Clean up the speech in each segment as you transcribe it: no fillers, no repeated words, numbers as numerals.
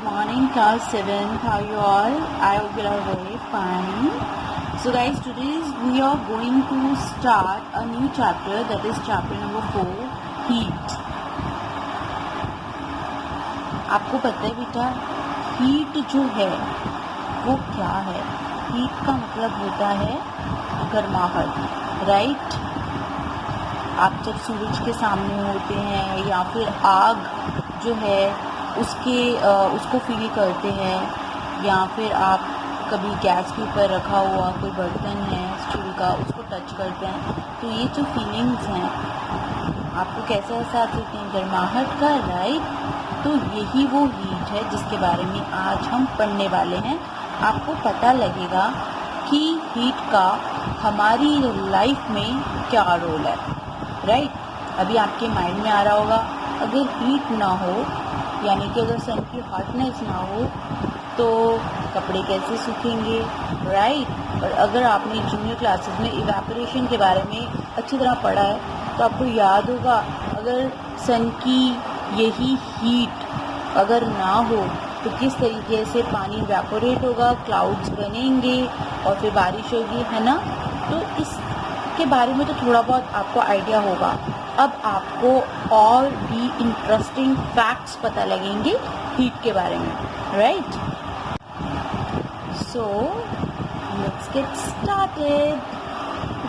morning, class 7th. How you all? I hope you are very fine. So guys, today we are going to start a new chapter, that is chapter number 4, heat. आपको पता है बेटा, heat जो है वो क्या है? Heat का मतलब होता है गर्माहट, राइट? आप जब सूरज के सामने होते हैं या फिर आग जो है उसको फील करते हैं, या फिर आप कभी गैस के ऊपर रखा हुआ कोई बर्तन है स्टील का, उसको टच करते हैं, तो ये जो फीलिंग्स हैं आपको कैसे एहसास होते हैं? गर्माहट का, राइट? तो यही वो हीट है जिसके बारे में आज हम पढ़ने वाले हैं। आपको पता लगेगा कि हीट का हमारी लाइफ में क्या रोल है, राइट? अभी आपके माइंड में आ रहा होगा, अगर हीट ना हो, यानी कि अगर सन की हॉटनेस ना हो तो कपड़े कैसे सूखेंगे, राइट? और अगर आपने जूनियर क्लासेस में इवेपोरेशन के बारे में अच्छी तरह पढ़ा है तो आपको याद होगा, अगर सन की यही हीट अगर ना हो तो किस तरीके से पानी इवेपोरेट होगा, क्लाउड्स बनेंगे और फिर बारिश होगी, है ना? तो इसके बारे में तो थोड़ा बहुत आपको आइडिया होगा। अब आपको और भी इंटरेस्टिंग फैक्ट्स पता लगेंगे हीट के बारे में, right? So let's get started.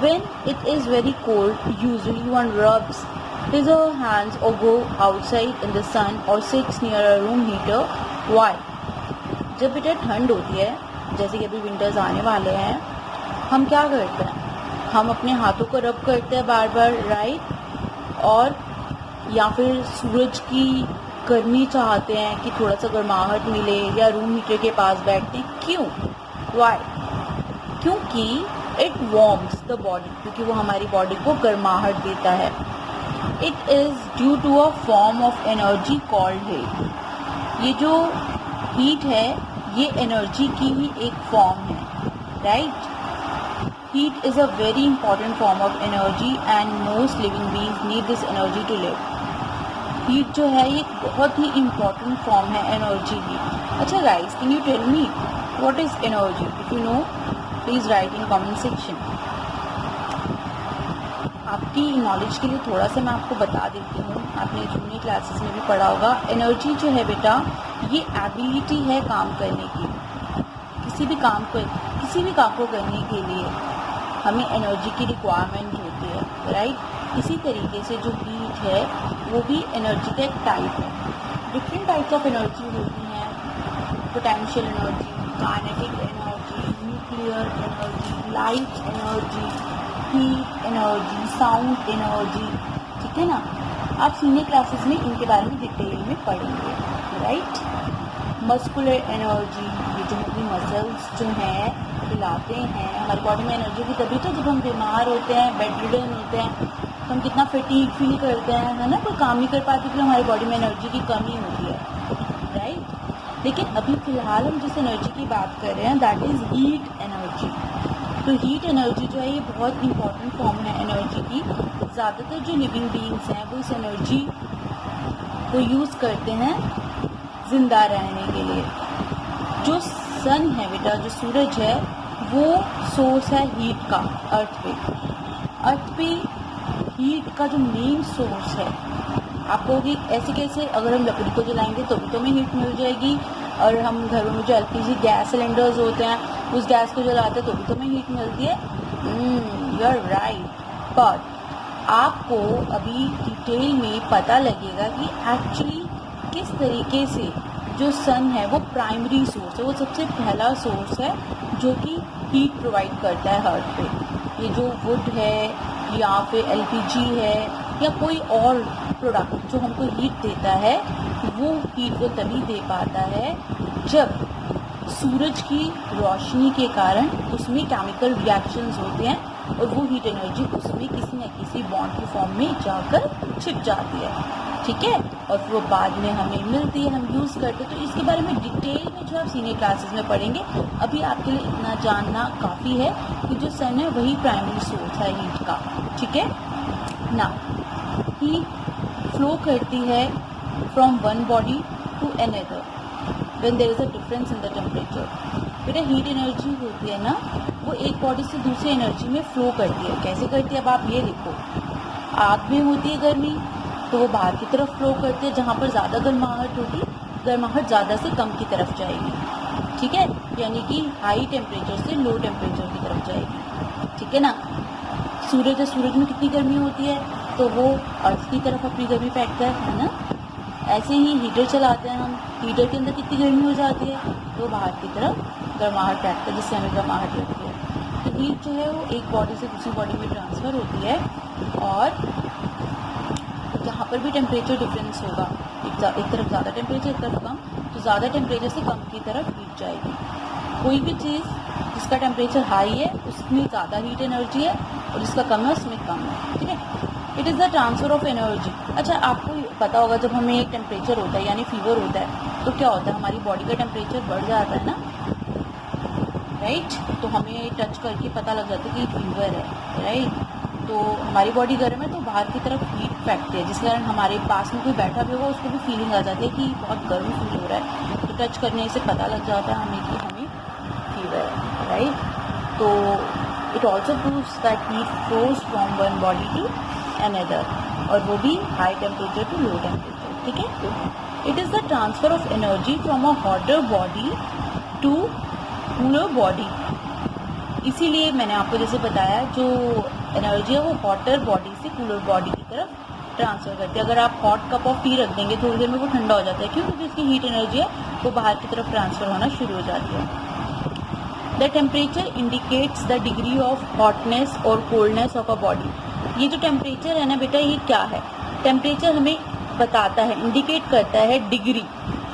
When it is very cold, usually one rubs his or her hands or go outside in the sun or sits near a room heater. Why? जब बेटा ठंड होती है, जैसे कि अभी विंटर्स आने वाले हैं, हम क्या करते हैं? हम अपने हाथों को रब करते हैं बार बार, राइट? और या फिर सूरज की गर्मी चाहते हैं कि थोड़ा सा गर्माहट मिले, या रूम हीटर के पास बैठते हैं। क्यों? वाई? क्योंकि इट वार्म्स द बॉडी, क्योंकि वो हमारी बॉडी को गर्माहट देता है। It is due to a form of energy called heat. ये जो हीट है ये एनर्जी की ही एक फॉर्म है, right? Heat is a very important form of energy and most living beings need this energy to live. Heat जो है ये बहुत ही important form है एनर्जी की। अच्छा guys, can you tell me what is energy? If you know, please write in comment section. आपकी knowledge के लिए थोड़ा सा मैं आपको बता देती हूँ, आपने जूनियर क्लासेस में भी पढ़ा होगा। एनर्जी जो है बेटा, ये एबिलिटी है काम करने की। किसी भी काम को करने के लिए हमें एनर्जी की रिक्वायरमेंट होती है, राइट? इसी तरीके से जो हीट है वो भी एनर्जी का एक टाइप है। डिफरेंट टाइप्स ऑफ एनर्जी होती हैं, potential energy, kinetic energy, nuclear energy, light energy, heat energy, sound energy, ठीक है ना? आप सीनियर क्लासेस में इनके बारे में डिटेल में पढ़ेंगे, राइट? मस्कुलर एनर्जी, ये जो हमारी मसल्स जो हैं हिलाते हैं, हमारी बॉडी में एनर्जी की तभी तो जब हम बीमार होते हैं, बेड रिडन होते हैं, तो हम कितना फटीग फील करते हैं, है ना? कोई काम नहीं कर पाते क्योंकि हमारी बॉडी में एनर्जी की कमी होती है, राइट? लेकिन अभी फ़िलहाल हम जिस एनर्जी की बात कर रहे हैं दैट इज़ हीट एनर्जी। तो हीट एनर्जी जो है ये बहुत इंपॉर्टेंट फॉर्म है एनर्जी की। ज़्यादातर जो लिविंग बीइंग्स हैं वो इस एनर्जी को यूज़ करते हैं ज़िंदा रहने के लिए। जो सन है बेटा, जो सूरज है, वो सोर्स है हीट का अर्थ पे हीट का जो मेन सोर्स है। आप कहोगे ऐसे कैसे? अगर हम लकड़ी को जलाएंगे तो भी तो हमें हीट मिल जाएगी, और हम घरों में जो एलपीजी गैस सिलेंडर्स होते हैं उस गैस को जलाते हैं तो भी तो हमें हीट मिलती है। You are right. बट आपको अभी डिटेल में पता लगेगा कि एक्चुअली किस तरीके से जो सन है वो प्राइमरी सोर्स है, वो सबसे पहला सोर्स है जो कि हीट प्रोवाइड करता है अर्थ पे। ये जो वुड है या फिर एलपीजी है या कोई और प्रोडक्ट जो हमको हीट देता है, वो हीट वो तभी दे पाता है जब सूरज की रोशनी के कारण उसमें केमिकल रिएक्शंस होते हैं और वो हीट एनर्जी उसमें किसी न किसी बॉन्ड की फॉर्म में जाकर छिप जाती है, ठीक है? और फिर वो बाद में हमें मिलती है, हम यूज़ करते हैं। तो इसके बारे में डिटेल में जो आप सीनियर क्लासेस में पढ़ेंगे। अभी आपके लिए इतना जानना काफ़ी है कि जो सन है वही प्राइमरी सोर्स है हीट का, ठीक है ना? हीट फ्लो करती है from one body to another, when there is a difference in the temperature. बेटा हीट एनर्जी होती है ना, वो एक बॉडी से दूसरी एनर्जी में फ्लो करती है। कैसे करती है, अब आप ये देखो, आग में होती है गर्मी तो वो बाहर की तरफ फ्लो करती है, जहाँ पर ज़्यादा गर्माहट होगी गर्माहट ज़्यादा से कम की तरफ जाएगी, ठीक है, यानी कि हाई टेम्परेचर से लो टेम्परेचर की तरफ जाएगी, ठीक है ना। सूरज में कितनी गर्मी होती है तो वो अर्थ की तरफ अपनी गर्मी फेंकता है ना। ऐसे ही हीटर चलाते हैं हम, हीटर के अंदर कितनी गर्मी हो जाती है तो बाहर की तरफ गर्माहट फेंकता है, जिससे हमें गर्माहट लगती है। तो हीट जो है वो एक बॉडी से दूसरी बॉडी में ट्रांसफ़र होती है, और जहाँ पर भी टेम्परेचर डिफरेंस होगा, एक तरफ ज़्यादा टेम्परेचर, एक तरफ कम, तो ज़्यादा टेम्परेचर से कम की तरफ हीट जाएगी। कोई भी चीज़ जिसका टेम्परेचर हाई है उसमें ज़्यादा हीट एनर्जी है, और जिसका कम है उसमें कम है, ठीक है। It is the transfer of energy. अच्छा, आपको पता होगा जब हमें एक टेम्परेचर होता है यानी फीवर होता है तो क्या होता है, हमारी बॉडी का टेम्परेचर बढ़ जाता है ना, राइट। तो हमें टच करके पता लग जाता है कि फीवर है, राइट। तो हमारी बॉडी गर्म है तो बाहर की तरफ हीट फेंकती है, जिस कारण हमारे पास में कोई बैठा भी होगा उसको भी फीलिंग आ जाती है कि बहुत गर्म फील हो रहा है, तो टच करने से पता लग जाता है हमें कि हमें फीवर है, राइट। तो it also proves that heat flows from one body to another, और वो भी high temperature to low temperature, ठीक है। It is the transfer of energy from a hotter body to cooler body. इसीलिए मैंने आपको जैसे बताया, जो एनर्जी है वो हॉटर बॉडी से कूलर बॉडी की तरफ ट्रांसफ़र करती है। अगर आप हॉट कप ऑफ टी रख देंगे थोड़ी देर में वो ठंडा हो जाता है, क्यों, क्योंकि उसकी हीट एनर्जी है वो बाहर की तरफ ट्रांसफ़र होना शुरू हो जाती है। The temperature indicates the degree of hotness और कोल्डनेस ऑफ अ बॉडी। ये जो टेम्परेचर है ना बेटा, ये क्या है, टेम्परेचर हमें बताता है, इंडिकेट करता है डिग्री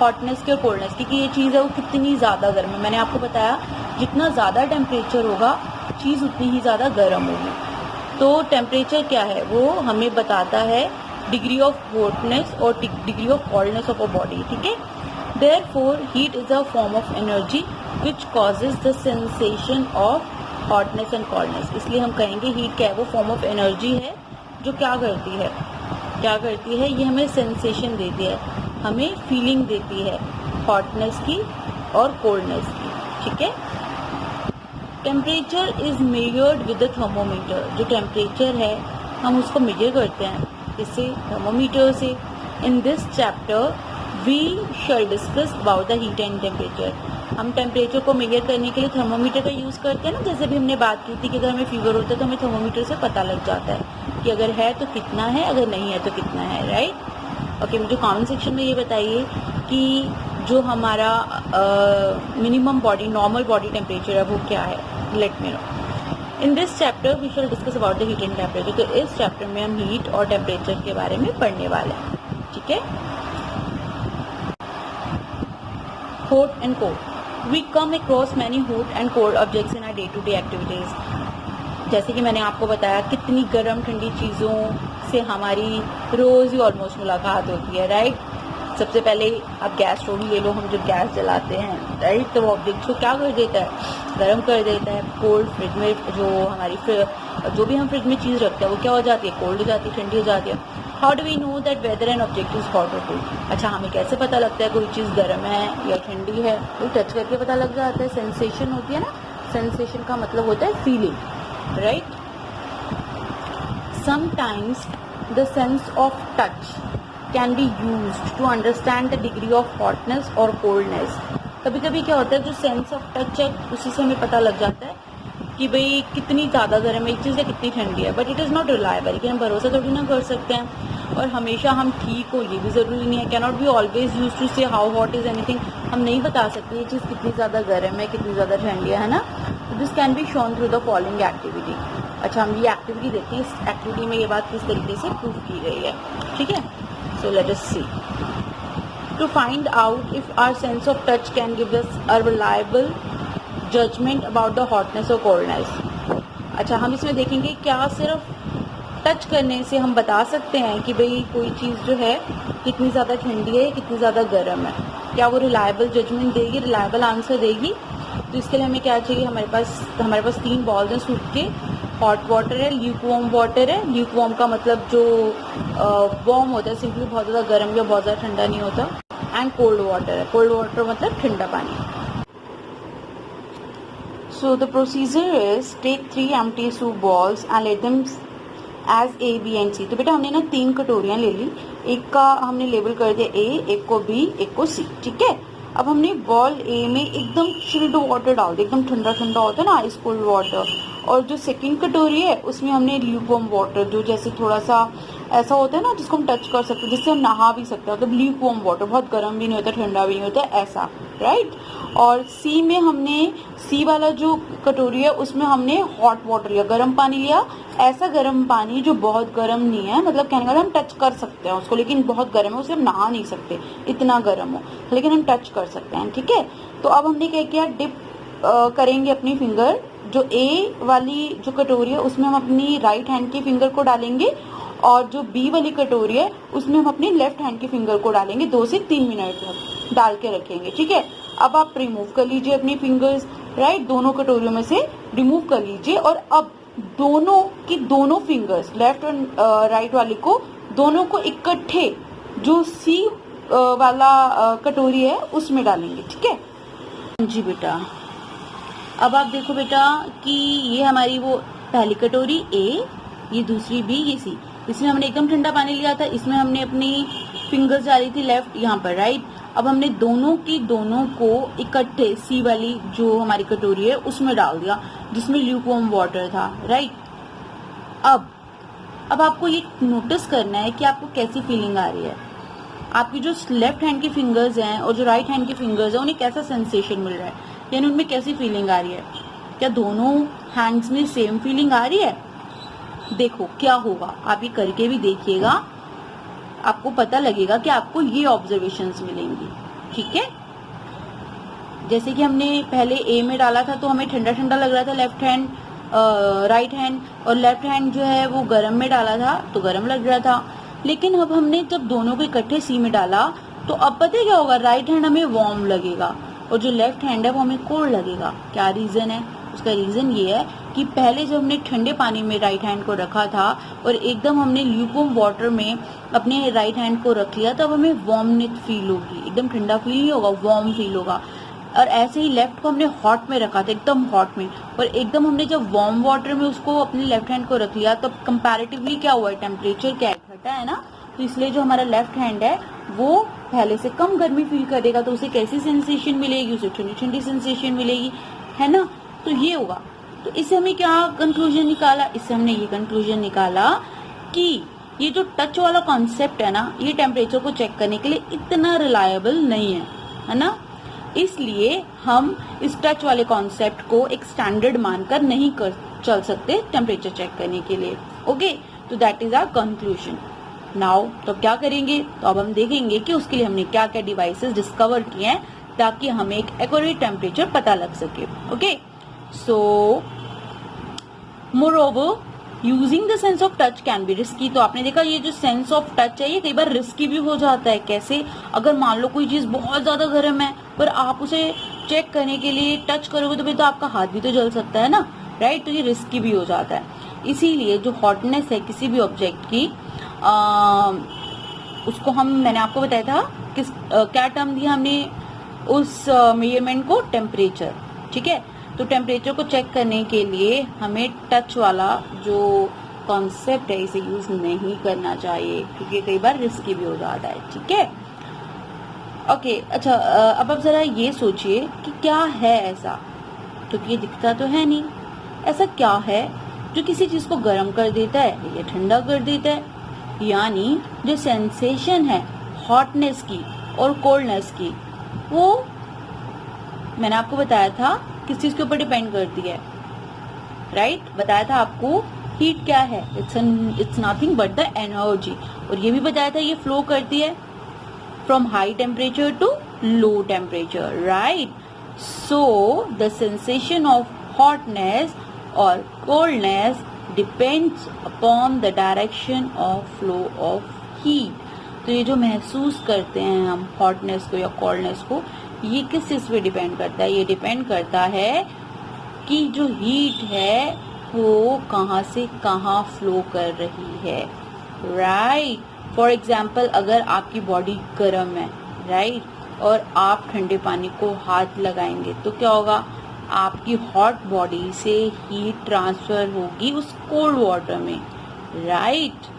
हॉटनेस की और कोल्डनेस की, कि ये चीज़ है वो कितनी ज़्यादा गर्म है। मैंने आपको बताया जितना ज़्यादा टेम्परेचर होगा चीज़ उतनी ही ज़्यादा गर्म होगी। तो टेम्परेचर क्या है, वो हमें बताता है डिग्री ऑफ हॉटनेस और degree of coldness of a body, ठीक है। Therefore heat is a form of energy which causes the sensation of hotness and coldness. इसलिए हम कहेंगे हीट क्या है, वो फॉर्म ऑफ एनर्जी है जो क्या करती है, ये हमें सेंसेशन देती है, हमें फीलिंग देती है हॉटनेस की और कोल्डनेस की, ठीक है। Temperature is measured with the thermometer. जो टेम्परेचर है हम उसको मेजर करते हैं, इससे थर्मोमीटर से। In this chapter we shall discuss about the heat and temperature. हम टेम्परेचर को मेजर करने के लिए थर्मोमीटर का यूज़ करते हैं ना, जैसे भी हमने बात की थी कि अगर हमें फीवर होता है तो हमें थर्मोमीटर से पता लग जाता है कि अगर है तो कितना है, अगर नहीं है तो कितना है, राइट। ओके, मुझे कमेंट सेक्शन में ये बताइए कि जो हमारा minimum body normal body temperature है वो क्या है, let me know. In this chapter we shall discuss about the heat and temperature. तो इस चैप्टर में हम हीट और टेम्परेचर के बारे में पढ़ने वाले हैं, ठीक है। Hot and cold. We come across many hot and cold objects in our day to day activities. जैसे कि मैंने आपको बताया कितनी गर्म ठंडी चीज़ों से हमारी रोज़ ही ऑलमोस्ट मुलाकात होती है, राइट। सबसे पहले आप गैस स्टोव ले लो, हम जब गैस जलाते हैं, राइट, तो वो ऑब्जेक्ट को क्या कर देता है, गर्म कर देता है। कोल्ड, फ्रिज में जो भी हम फ्रिज में चीज़ रखते हैं वो क्या हो जाती है, कोल्ड हो जाती है, ठंडी हो जाती है। How do we know that whether an object is hot और कोल्ड। अच्छा, हमें कैसे पता लगता है कोई चीज़ गर्म है या ठंडी है, तो टच करके पता लग जाता है। सेंसेशन होती है ना, सेंसेशन का मतलब होता है feeling, right. Sometimes the sense of touch can be used to understand the degree of hotness और कोल्डनेस। कभी कभी क्या होता है, जो सेंस ऑफ टच है उसी से हमें पता लग जाता है कि भाई कितनी ज़्यादा गर्म है एक चीज़ है, कितनी ठंडी है, but it is not reliable, कि हम भरोसा थोड़ी ना कर सकते हैं, और हमेशा हम ठीक हो ये भी ज़रूरी नहीं है। Can not be always use to say how hot is anything. हम नहीं बता सकते ये चीज़ कितनी ज़्यादा गर्म है, कितनी ज़्यादा ठंडी है ना। This can be shown through the following activity. अच्छा, हम ये एक्टिविटी देखते हैं, इस एक्टिविटी में ये बात किस तरीके से प्रूव की गई है, ठीक है। So let us see. To find out if our sense of touch can give us a reliable judgement about the hotness और कोल्डनेस। अच्छा, हम इसमें देखेंगे क्या सिर्फ टच करने से हम बता सकते हैं कि भाई कोई चीज़ जो है कितनी ज़्यादा ठंडी है, कितनी ज़्यादा गर्म है, क्या वो रिलायबल जजमेंट देगी, रिलायबल आंसर देगी। तो इसके लिए हमें क्या चाहिए, हमारे पास 3 बॉल्स हैं सूख के, हॉट वाटर है, ल्यूक वार्म वाटर है। ल्यूक वार्म का मतलब जो वार्म होता है, सिंपली बहुत ज़्यादा गर्म या बहुत ज़्यादा ठंडा नहीं होता, एंड कोल्ड वाटर है। कोल्ड वाटर मतलब ठंडा पानी। So the procedure is take 3 empty soup balls and let them as A, B and C। तो बेटा हमने ना 3 कटोरियाँ ले ली, एक का हमने लेबल कर दिया A, एक को B, एक को C, ठीक है। अब हमने बॉल ए में एकदम चिल्ड वाटर डाल दिया, एकदम ठंडा ठंडा होता है ना, आइस कोल्ड वाटर। और जो सेकंड कटोरी है उसमें हमने ल्यूकवार्म वाटर, जो जैसे थोड़ा सा ऐसा होता है ना जिसको हम टच कर सकते हैं, जिससे हम नहा भी सकते हैं, मतलब ल्यूकवार्म वाटर, बहुत गर्म भी नहीं होता ठंडा भी नहीं होता, ऐसा, राइट। और सी में हमने, सी वाला जो कटोरी है उसमें हमने हॉट वाटर लिया, गर्म पानी लिया, ऐसा गर्म पानी जो बहुत गर्म नहीं है, मतलब कहने का हम टच कर सकते हैं उसको, लेकिन बहुत गर्म है, उसे हम नहा नहीं सकते इतना गर्म हो, लेकिन हम टच कर सकते हैं, ठीक है। तो अब हमने क्या किया, डिप करेंगे अपनी फिंगर, जो ए वाली जो कटोरी है उसमें हम अपनी राइट हैंड की फिंगर को डालेंगे, और जो बी वाली कटोरी है उसमें हम अपनी लेफ्ट हैंड की फिंगर को डालेंगे। 2 से 3 मिनट तक डाल के रखेंगे, ठीक है। अब आप रिमूव कर लीजिए अपनी फिंगर्स, राइट, दोनों कटोरियों में से रिमूव कर लीजिए। और अब दोनों की दोनों फिंगर्स, लेफ्ट एंड राइट वाली को, दोनों को इकट्ठे जो सी वाला कटोरी है उसमें डालेंगे, ठीक है जी बेटा। अब आप देखो बेटा कि ये हमारी वो पहली कटोरी ए, ये दूसरी बी, ये सी, इसमें हमने एकदम ठंडा पानी लिया था, इसमें हमने अपनी फिंगर्स डाली थी लेफ्ट, यहाँ पर राइट। अब हमने दोनों की दोनों को इकट्ठे सी वाली जो हमारी कटोरी है उसमें डाल दिया, जिसमें ल्यूकवार्म वाटर था, राइट। अब आपको ये नोटिस करना है कि आपको कैसी फीलिंग आ रही है, आपकी जो लेफ्ट हैंड की फिंगर्स हैं और जो राइट हैंड की फिंगर्स हैं उन्हें कैसा सेंसेशन मिल रहा है, यानी उनमें कैसी फीलिंग आ रही है। क्या दोनों हैंड्स में सेम फीलिंग आ रही है? देखो क्या होगा, आप ये करके भी देखिएगा, आपको पता लगेगा कि आपको ये ऑब्जर्वेशंस मिलेंगी, ठीक है। जैसे कि हमने पहले ए में डाला था तो हमें ठंडा ठंडा लग रहा था लेफ्ट हैंड, राइट हैंड, और लेफ्ट हैंड जो है वो गर्म में डाला था तो गर्म लग रहा था। लेकिन अब हमने जब दोनों को इकट्ठे सी में डाला तो अब पता है क्या होगा, राइट हैंड हमें वार्म लगेगा और जो लेफ्ट हैंड है वो हमें कोल्ड लगेगा। क्या रीजन है? उसका रीजन ये है कि पहले जब हमने ठंडे पानी में राइट हैंड को रखा था और एकदम हमने ल्यूकवार्म वाटर में अपने राइट हैंड को रख लिया, तब हमें वार्मनेस फील होगी, एकदम ठंडा फील नहीं होगा, वार्म फील होगा। और ऐसे ही लेफ्ट को हमने हॉट में रखा था, एकदम हॉट में, और एकदम हमने जब वार्म वाटर में उसको अपने लेफ्ट हैंड को रख लिया तब कंपैरेटिवली क्या हुआ है, टेम्परेचर क्या घटा है ना, तो इसलिए जो हमारा लेफ्ट हैंड है वो पहले से कम गर्मी फील करेगा, तो उसे कैसी सेंसेशन मिलेगी, उसे ठंडी ठंडी सेंसेशन मिलेगी, है ना। तो ये होगा। तो इससे हमें क्या कंक्लूजन निकाला, इससे हमने ये कंक्लूजन निकाला कि ये जो टच वाला कॉन्सेप्ट है ना, ये टेम्परेचर को चेक करने के लिए इतना रिलायबल नहीं है ना। इसलिए हम इस टच वाले कॉन्सेप्ट को एक स्टैंडर्ड मानकर नहीं चल सकते टेम्परेचर चेक करने के लिए। ओके, तो that is our conclusion. Now तो क्या करेंगे, तो अब हम देखेंगे कि उसके लिए हमने क्या क्या डिवाइसेस डिस्कवर किए हैं ताकि हमें एक एक्यूरेट टेम्परेचर पता लग सके। Okay, so moreover using the sense of touch can B risky. तो आपने देखा ये जो सेंस ऑफ टच है ये कई बार रिस्की भी हो जाता है। कैसे? अगर मान लो कोई चीज बहुत ज्यादा गर्म है पर आप उसे चेक करने के लिए टच करोगे तो फिर तो आपका हाथ भी तो जल सकता है ना, राइट। तो ये रिस्की भी हो जाता है। इसीलिए जो हॉटनेस है किसी भी ऑब्जेक्ट की, उसको हम, मैंने आपको बताया था किस क्या टर्म दिया हमने उस मेजरमेंट को, टेम्परेचर, ठीक है। तो टेम्परेचर को चेक करने के लिए हमें टच वाला जो कॉन्सेप्ट है इसे यूज नहीं करना चाहिए क्योंकि कई बार रिस्की भी हो जाता है, ठीक है। ओके, अच्छा, अब आप जरा ये सोचिए कि क्या है ऐसा, क्योंकि ये दिखता तो है नहीं, ऐसा क्या है जो किसी चीज को गर्म कर देता है या ठंडा कर देता है। यानी जो सेंसेशन है हॉटनेस की और कोल्डनेस की, वो मैंने आपको बताया था किस चीज के ऊपर डिपेंड करती है, राइट। बताया था आपको हीट क्या है, it's nothing but the energy. और ये भी बताया था ये फ्लो करती है from high temperature to low temperature, right. So the sensation of hotness और coldness depends upon the direction of flow of heat. तो ये जो महसूस करते हैं हम हॉटनेस को या कोल्डनेस को, ये किस चीज पे डिपेंड करता है? ये डिपेंड करता है कि जो हीट है वो कहाँ से कहाँ फ्लो कर रही है, राइट। फॉर एग्जाम्पल, अगर आपकी बॉडी गर्म है राइट, और आप ठंडे पानी को हाथ लगाएंगे तो क्या होगा, आपकी हॉट बॉडी से हीट ट्रांसफर होगी उस कोल्ड वाटर में, राइट,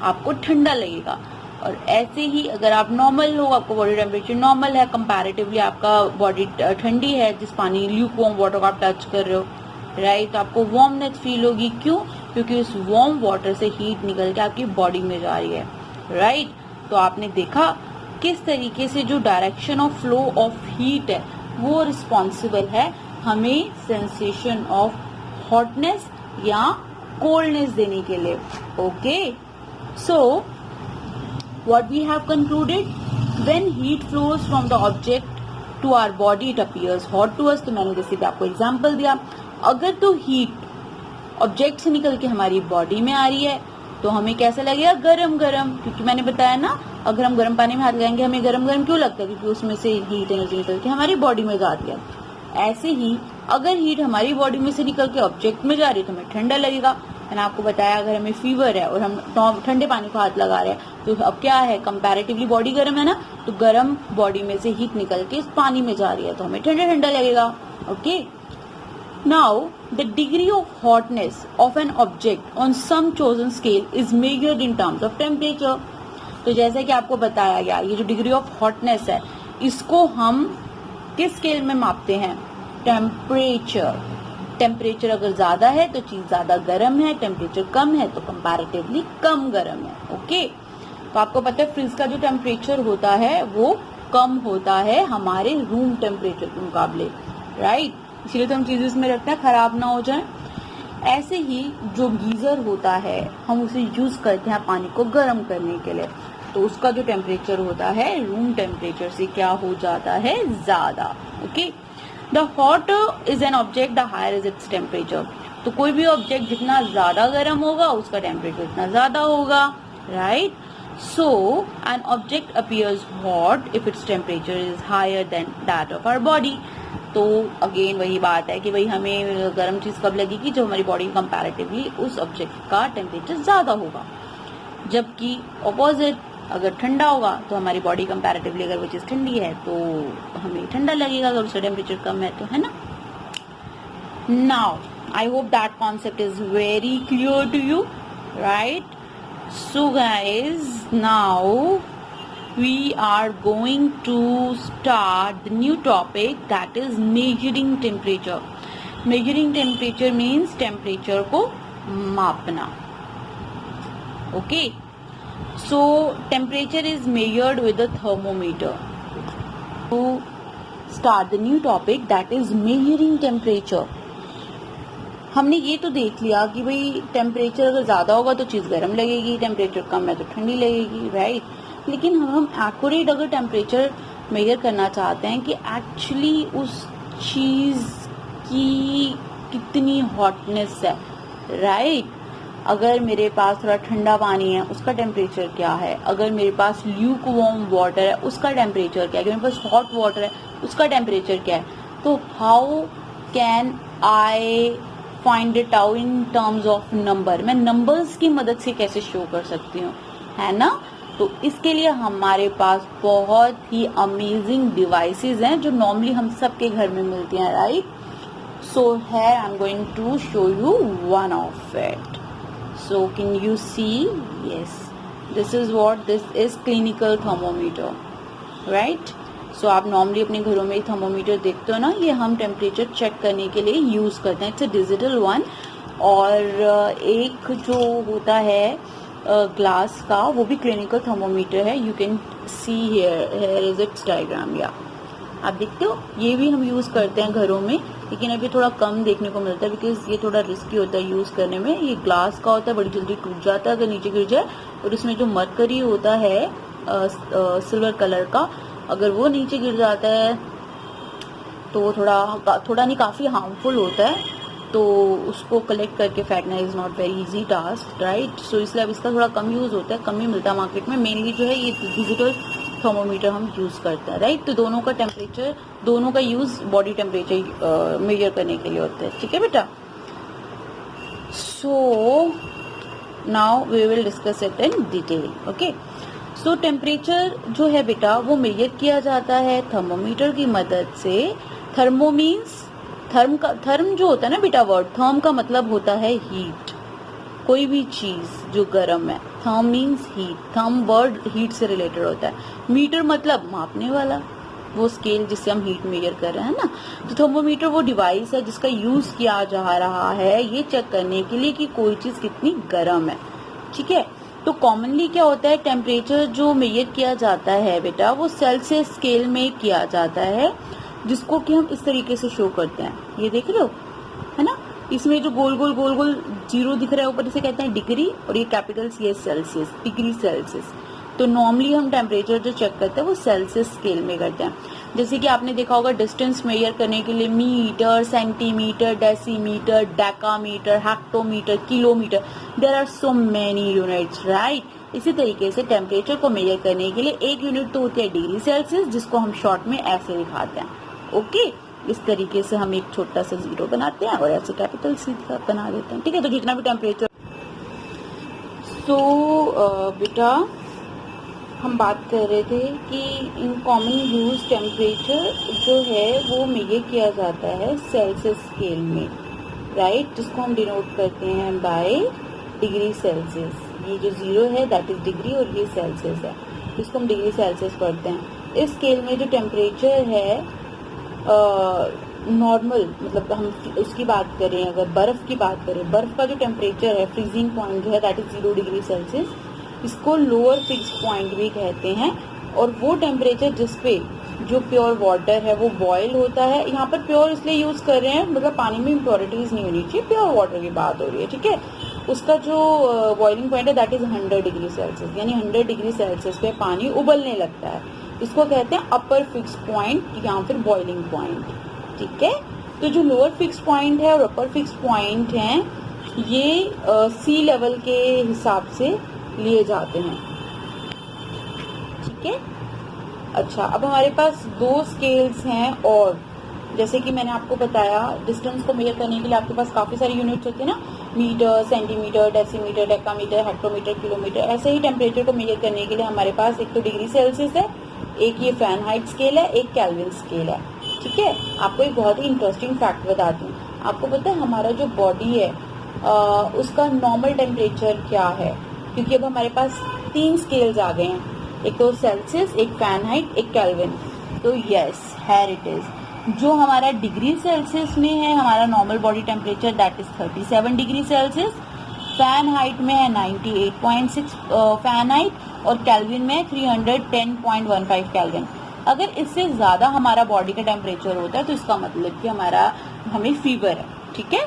आपको ठंडा लगेगा। और ऐसे ही अगर आप नॉर्मल हो, आपका बॉडी टेम्परेचर नॉर्मल है, कंपैरेटिवली आपका बॉडी ठंडी है, जिस पानी ल्यूक वार्म वाटर को आप टच कर रहे हो, राइट, तो आपको वार्मनेस फील होगी। क्यों? क्योंकि उस वार्म वाटर से हीट निकल के आपकी बॉडी में जा रही है, राइट। तो आपने देखा किस तरीके से जो direction of flow of heat है वो रिस्पॉन्सिबल है हमें सेंसेशन ऑफ हॉटनेस या कोल्डनेस देने के लिए। Okay, so what we have concluded, when heat flows from the object to our body it appears hot to us। तो मैंने जैसे भी आपको एग्जांपल दिया, अगर तो हीट ऑब्जेक्ट से निकल के हमारी बॉडी में आ रही है तो हमें कैसा लगेगा, गरम गरम, क्योंकि मैंने बताया ना अगर हम गर्म पानी में हाथ लगाएंगे हमें गरम गरम क्यों लगता है, क्योंकि उसमें से हीट एनर्जी निकल के हमारी बॉडी में जाती है। ऐसे ही अगर हीट हमारी बॉडी में से निकल के ऑब्जेक्ट में जा रही है तो हमें ठंडा लगेगा। मैंने आपको बताया अगर हमें फीवर है और हम ठंडे पानी को हाथ लगा रहे हैं तो अब क्या है, कंपैरेटिवली बॉडी गर्म है ना, तो गर्म बॉडी में से हीट निकल के इस पानी में जा रही है तो हमें ठंडा ठंडा लगेगा। Okay, now the degree of hotness of an object on some chosen scale is measured in terms of temperature. तो जैसे कि आपको बताया गया, ये जो डिग्री ऑफ हॉटनेस है इसको हम किस स्केल में मापते हैं, टेम्परेचर। टेम्परेचर अगर ज्यादा है तो चीज ज्यादा गर्म है, टेम्परेचर कम है तो कंपैरेटिवली कम गर्म है। ओके, तो आपको पता है फ्रिज का जो टेम्परेचर होता है वो कम होता है हमारे रूम टेम्परेचर के मुकाबले, राइट, इसलिए तो हम चीजें इसमें रखते हैं खराब ना हो जाए। ऐसे ही जो गीजर होता है हम उसे यूज करते हैं पानी को गर्म करने के लिए, तो उसका जो टेम्परेचर होता है रूम टेम्परेचर से क्या हो जाता है, ज्यादा। Okay, the hotter is an object the higher is its temperature. तो कोई भी ऑब्जेक्ट जितना ज्यादा गर्म होगा उसका टेम्परेचर उतना ज्यादा होगा, right. So an object appears hot if its temperature is higher than that of our body. तो अगेन वही बात है कि भाई हमें गर्म चीज कब लगेगी, जब हमारी बॉडी कंपैरेटिवली उस ऑब्जेक्ट का टेम्परेचर ज्यादा होगा, जबकि ऑपोजिट अगर ठंडा होगा तो हमारी बॉडी कंपैरेटिवली अगर वो चीज ठंडी है तो हमें ठंडा लगेगा, अगर उसका टेम्परेचर कम है तो, है ना। Now I hope that concept is very clear to you, right. So guys, now we are going to start the new topic, that is measuring temperature. Measuring temperature means temperature को मापना। Okay, so temperature is measured with a thermometer. To start the new topic, that is measuring temperature. हमने ये तो देख लिया कि भाई temperature अगर ज्यादा होगा तो चीज गर्म लगेगी, टेम्परेचर कम है तो ठंडी लगेगी, राइट। लेकिन हम एक्यूरेट अगर टेम्परेचर मेजर करना चाहते हैं कि एक्चुअली उस चीज की कितनी हॉटनेस है, राइट। अगर मेरे पास थोड़ा ठंडा पानी है उसका टेम्परेचर क्या है, अगर मेरे पास ल्यूक वार्म वाटर है उसका टेम्परेचर क्या है, अगर मेरे पास हॉट वाटर है उसका टेम्परेचर क्या है। तो how can I find it out in terms of number, मैं नंबर्स की मदद से कैसे शो कर सकती हूँ, है ना। तो इसके लिए हमारे पास बहुत ही अमेजिंग डिवाइसेस हैं जो नॉर्मली हम सबके घर में मिलती हैं, right. So here I am going to show you one of it. So can you see, yes, this is what this is clinical thermometer, right. सो आप नॉर्मली अपने घरों में थर्मोमीटर देखते हो ना, ये हम टेम्परेचर चेक करने के लिए यूज करते हैं, इट्स अ डिजिटल वन। और एक जो होता है ग्लास का वो भी क्लिनिकल थर्मोमीटर है, you can see here is it's diagram, या आप देखते हो, ये भी हम यूज करते हैं घरों में, लेकिन अभी थोड़ा कम देखने को मिलता है बिकॉज ये थोड़ा रिस्की होता है यूज करने में। ये ग्लास का होता है, बड़ी जल्दी टूट जाता है अगर नीचे गिर जाए, और इसमें जो मरकरी होता है सिल्वर कलर का, अगर वो नीचे गिर जाता है तो वो थोड़ा नहीं काफी हार्मफुल होता है, तो उसको कलेक्ट करके फेंकना is not very easy task, right. So इसलिए अब इसका थोड़ा कम यूज होता है, कम ही मिलता है मार्केट में। मेनली जो है ये डिजिटल थर्मोमीटर हम यूज करते हैं, राइट। तो दोनों का टेम्परेचर, दोनों का यूज बॉडी टेम्परेचर मेजर करने के लिए होता है, ठीक है बेटा। So now we will discuss it in detail, okay. So temperature जो है बेटा वो मेजर किया जाता है थर्मोमीटर की मदद से। थर्मो मीन्स थर्म जो होता है ना बेटा, वर्ड थर्म का मतलब होता है हीट, कोई भी चीज जो गर्म है। Therm means heat, therm word heat से रिलेटेड होता है। मीटर मतलब मापने वाला, वो स्केल जिससे हम हीट मेजर कर रहे हैं ना। तो थर्मोमीटर वो डिवाइस है जिसका यूज किया जा रहा है ये चेक करने के लिए कि कोई चीज कितनी गर्म है। ठीक है, तो कॉमनली क्या होता है, टेम्परेचर जो मेजर किया जाता है बेटा वो सेल्सियस स्केल में किया जाता है, जिसको कि हम इस तरीके से शो करते हैं। ये देख रहे हो है ना, इसमें जो गोल गोल गोल गोल जीरो दिख रहा है ऊपर, इसे कहते हैं डिग्री, और ये कैपिटल सी है सेल्सियस, डिग्री सेल्सियस। तो नॉर्मली हम टेम्परेचर जो चेक करते हैं वो सेल्सियस स्केल में करते हैं। जैसे कि आपने देखा होगा डिस्टेंस मेजर करने के लिए metre, centimetre, decimetre, decametre, hectometre, kilometre, there are so many units, right. इसी तरीके से टेम्परेचर को मेजर करने के लिए एक यूनिट तो होती है डिग्री सेल्सियस, जिसको हम शॉर्ट में ऐसे दिखाते हैं। ओके, इस तरीके से हम एक छोटा सा जीरो बनाते हैं और ऐसे कैपिटल सी बना देते हैं। ठीक है, तो जितना भी टेम्परेचर बेटा हम बात कर रहे थे कि इन कॉमन यूज टेम्परेचर जो है वो मेजर किया जाता है सेल्सियस स्केल में, राइट, जिसको हम डिनोट करते हैं बाय डिग्री सेल्सियस। ये जो जीरो है दैट इज डिग्री और ये सेल्सियस है, जिसको हम डिग्री सेल्सियस पढ़ते हैं। इस स्केल में जो टेम्परेचर है नॉर्मल, मतलब हम उसकी बात करें, अगर बर्फ की बात करें, बर्फ का जो टेम्परेचर है, फ्रीजिंग पॉइंट जो है दैट इज 0 डिग्री सेल्सियस, इसको लोअर फिक्स पॉइंट भी कहते हैं। और वो टेम्परेचर जिसपे जो प्योर वाटर है वो बॉयल होता है, यहाँ पर प्योर इसलिए यूज कर रहे हैं मतलब पानी में इम्प्योरिटीज नहीं होनी चाहिए, प्योर वाटर की बात हो रही है। ठीक है, उसका जो बॉइलिंग पॉइंट है दैट इज 100 डिग्री सेल्सियस, यानी 100 डिग्री सेल्सियस पे पानी उबलने लगता है। इसको कहते हैं अपर फिक्स पॉइंट या फिर बॉइलिंग पॉइंट। ठीक है, तो जो लोअर फिक्स पॉइंट है और अपर फिक्स पॉइंट है ये सी लेवल के हिसाब से लिए जाते हैं। ठीक है, अच्छा, अब हमारे पास दो स्केल्स हैं, और जैसे कि मैंने आपको बताया डिस्टेंस को मेजर करने के लिए आपके पास काफी सारी यूनिट्स होती है ना, metre, centimetre, decimetre, decametre, hectometre, kilometre. ऐसे ही टेम्परेचर को मेजर करने के लिए हमारे पास एक तो डिग्री सेल्सियस है, एक ये फ़ारेनहाइट स्केल है, एक केल्विन स्केल है। ठीक है, आपको एक बहुत ही इंटरेस्टिंग फैक्ट बताती हूँ। आपको पता है हमारा जो बॉडी है उसका नॉर्मल टेम्परेचर क्या है, क्योंकि अब हमारे पास 3 स्केल्स आ गए हैं, एक तो सेल्सियस, एक फ़ारेनहाइट, एक केल्विन। तो यस, हियर इट इज। जो हमारा डिग्री सेल्सियस में है हमारा normal body temperature that is 37 degree Celsius, Fahrenheit में है 98.6 फ़ारेनहाइट, और केल्विन में 310.15 केल्विन। अगर इससे ज्यादा हमारा बॉडी का टेम्परेचर होता है तो इसका मतलब कि हमें फीवर है। ठीक है,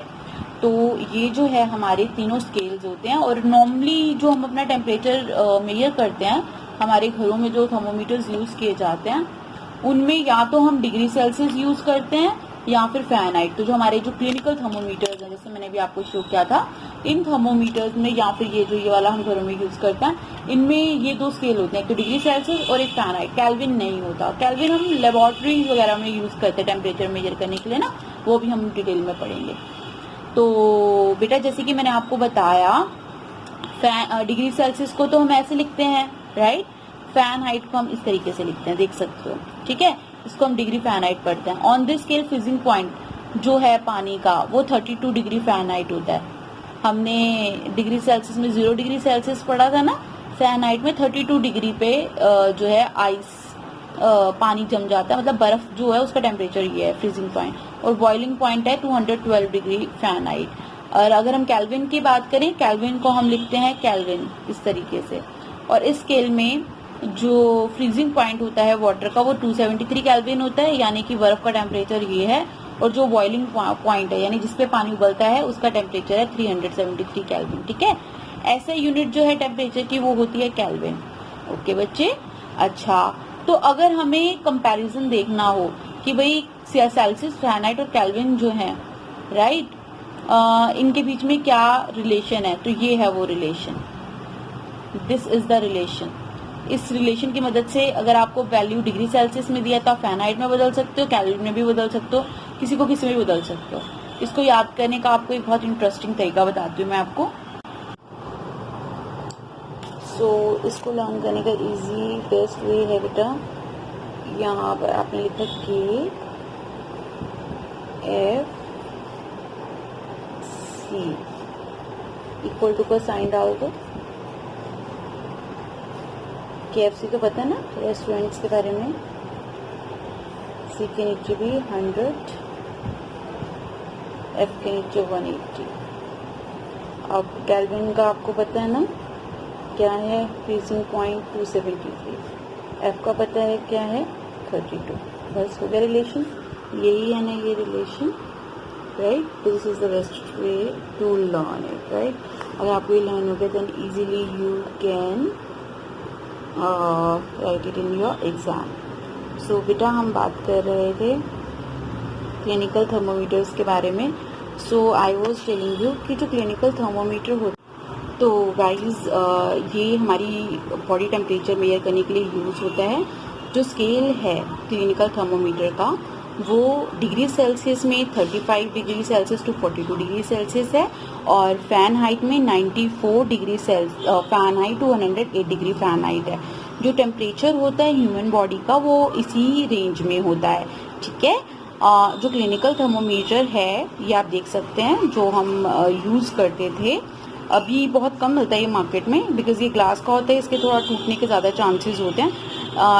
तो ये जो है हमारे तीनों स्केल्स होते हैं, और नॉर्मली जो हम अपना टेम्परेचर मेजर करते हैं हमारे घरों में जो थर्मोमीटर्स यूज किए जाते हैं उनमें या तो हम डिग्री सेल्सियस यूज करते हैं या फिर फ़ारेनहाइट। तो जो हमारे जो क्लिनिकल थर्मोमीटर्स हैं, जैसे मैंने भी आपको शो किया था, इन थर्मोमीटर्स में या फिर ये वाला हम घरों में यूज करते हैं, इनमें ये 2 स्केल होते हैं, एक तो डिग्री सेल्सियस और एक फ़ारेनहाइट। केल्विन नहीं होता, केल्विन हम लेबोरेटरीज वगैरह में यूज करते हैं टेम्परेचर मेजर करने के लिए ना, वो भी हम डिटेल में पढ़ेंगे। तो बेटा जैसे कि मैंने आपको बताया डिग्री सेल्सियस को तो हम ऐसे लिखते हैं, राइट, फ़ारेनहाइट को हम इस तरीके से लिखते हैं, देख सकते हो। ठीक है, इसको हम डिग्री फ़ारेनहाइट पढ़ते हैं। On this scale freezing point जो है पानी का वो 32 डिग्री फ़ारेनहाइट होता है। हमने डिग्री सेल्सियस में 0 डिग्री सेल्सियस पढ़ा था ना, फ़ारेनहाइट में 32 डिग्री पे जो है आइस पानी जम जाता है, मतलब बर्फ जो है उसका टेम्परेचर ये है फ्रीजिंग पॉइंट, और बॉइलिंग पॉइंट है 212 डिग्री फ़ारेनहाइट। और अगर हम केल्विन की बात करें, केल्विन को हम लिखते हैं केल्विन इस तरीके से। और इस स्केल में जो फ्रीजिंग पॉइंट होता है वाटर का वो 273 केल्विन होता है, यानी कि बर्फ का टेम्परेचर ये है, और जो बॉइलिंग पॉइंट है यानी जिसपे पानी उबलता है उसका टेम्परेचर है 373 केल्विन। ठीक है, ऐसे यूनिट जो है टेम्परेचर की वो होती है केल्विन। ओके बच्चे, अच्छा, तो अगर हमें कंपैरिजन देखना हो कि भाई सेल्सियस, फ़ारेनहाइट और केल्विन जो है, राइट, इनके बीच में क्या रिलेशन है, तो ये है वो relation, this is the relation. इस रिलेशन की मदद से अगर आपको वैल्यू डिग्री सेल्सियस में दिया तो आप फ़ारेनहाइट में बदल सकते हो, केल्विन में भी बदल सकते हो, किसी को किसी में भी बदल सकते हो। इसको याद करने का आपको एक बहुत इंटरेस्टिंग तरीका बताती हूँ मैं आपको। सो इसको लर्न करने का इजी बेस्ट वे है बेटा, यहाँ पर आपने लिखा के एफ सी इक्वल टू का साइन डाल दो। KFC तो पता है ना रेस्टोरेंट्स के बारे में, सी के नीचे भी 100, एफ के नीचे 180। अब केल्विन का आपको पता है ना क्या है, फ्रीजिंग पॉइंट 273, एफ का पता है क्या है 32। बस हो गया रिलेशन, यही है ना ये relation, right. This is the best way to learn it, right. अगर आपको ये लर्न हो गया then easily you can write it in your exam. So बेटा हम बात कर रहे थे क्लिनिकल थर्मोमीटर्स के बारे में। सो आई वाज टेलिंग यू कि जो क्लिनिकल थर्मोमीटर होता है, तो गाइस ये हमारी बॉडी टेम्परेचर मेजर करने के लिए यूज़ होता है। जो स्केल है क्लिनिकल थर्मोमीटर का वो डिग्री सेल्सियस में 35 degree Celsius to 42 degree Celsius है, और फ़ारेनहाइट में 94 degree Fahrenheit to 108 degree Fahrenheit है। जो टेम्परेचर होता है ह्यूमन बॉडी का वो इसी रेंज में होता है, ठीक है। जो क्लिनिकल थर्मोमीटर है ये आप देख सकते हैं, जो हम यूज़ करते थे, अभी बहुत कम मिलता है ये मार्केट में, बिकॉज ये ग्लास का होता है, इसके थोड़ा टूटने के ज़्यादा चांसेस होते हैं।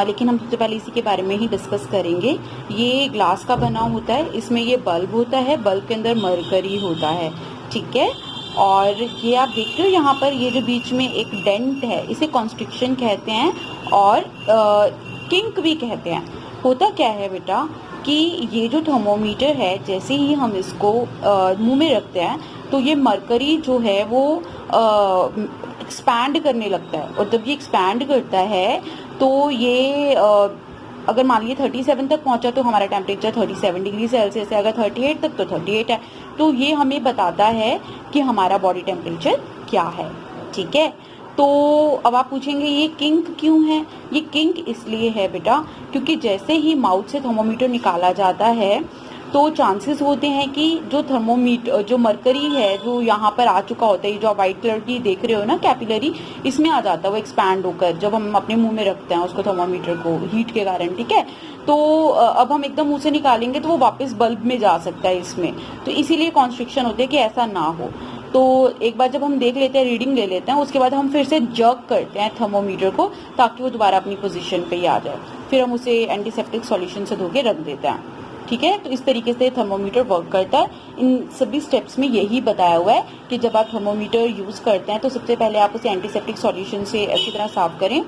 लेकिन हम सबसे पहले इसी के बारे में ही डिस्कस करेंगे। ये ग्लास का बना होता है, इसमें ये बल्ब होता है, बल्ब के अंदर मरकरी होता है, ठीक है। और ये आप देखते हो यहाँ पर ये जो बीच में एक डेंट है इसे कॉन्स्ट्रिक्शन कहते हैं और किंक भी कहते हैं। होता क्या है बेटा कि ये जो थर्मोमीटर है जैसे ही हम इसको मुंह में रखते हैं तो ये मरकरी जो है वो एक्सपैंड करने लगता है, और जब ये एक्सपैंड करता है तो ये अगर मान लीजिए 37 तक पहुंचा तो हमारा टेम्परेचर 37 डिग्री सेल्सियस है, अगर 38 तक तो 38 है। तो ये हमें बताता है कि हमारा बॉडी टेम्परेचर क्या है, ठीक है। तो अब आप पूछेंगे ये किंक क्यों है? ये किंक इसलिए है बेटा क्योंकि जैसे ही माउथ से थर्मोमीटर निकाला जाता है तो चांसेस होते हैं कि जो थर्मोमीटर जो मरकरी है जो यहाँ पर आ चुका होता है, जो आप व्हाइट कलर की देख रहे हो ना कैपिलरी, इसमें आ जाता है वो एक्सपैंड होकर जब हम अपने मुंह में रखते हैं उसको थर्मोमीटर को हीट के कारण, ठीक है। तो अब हम एकदम मुंह से निकालेंगे तो वो वापस बल्ब में जा सकता है इसमें, तो इसीलिए कॉन्स्ट्रिक्शन होती है कि ऐसा ना हो। तो एक बार जब हम देख लेते हैं, रीडिंग ले लेते हैं, उसके बाद हम फिर से जर्क करते हैं थर्मोमीटर को ताकि वो दोबारा अपनी पोजीशन पे ही आ जाए, फिर हम उसे एंटीसेप्टिक सॉल्यूशन से धो के रख देते हैं, ठीक है। तो इस तरीके से थर्मोमीटर वर्क करता है। इन सभी स्टेप्स में यही बताया हुआ है कि जब आप थर्मोमीटर यूज करते हैं तो सबसे पहले आप उसे एंटीसेप्टिक सॉल्यूशन से अच्छी तरह साफ करें,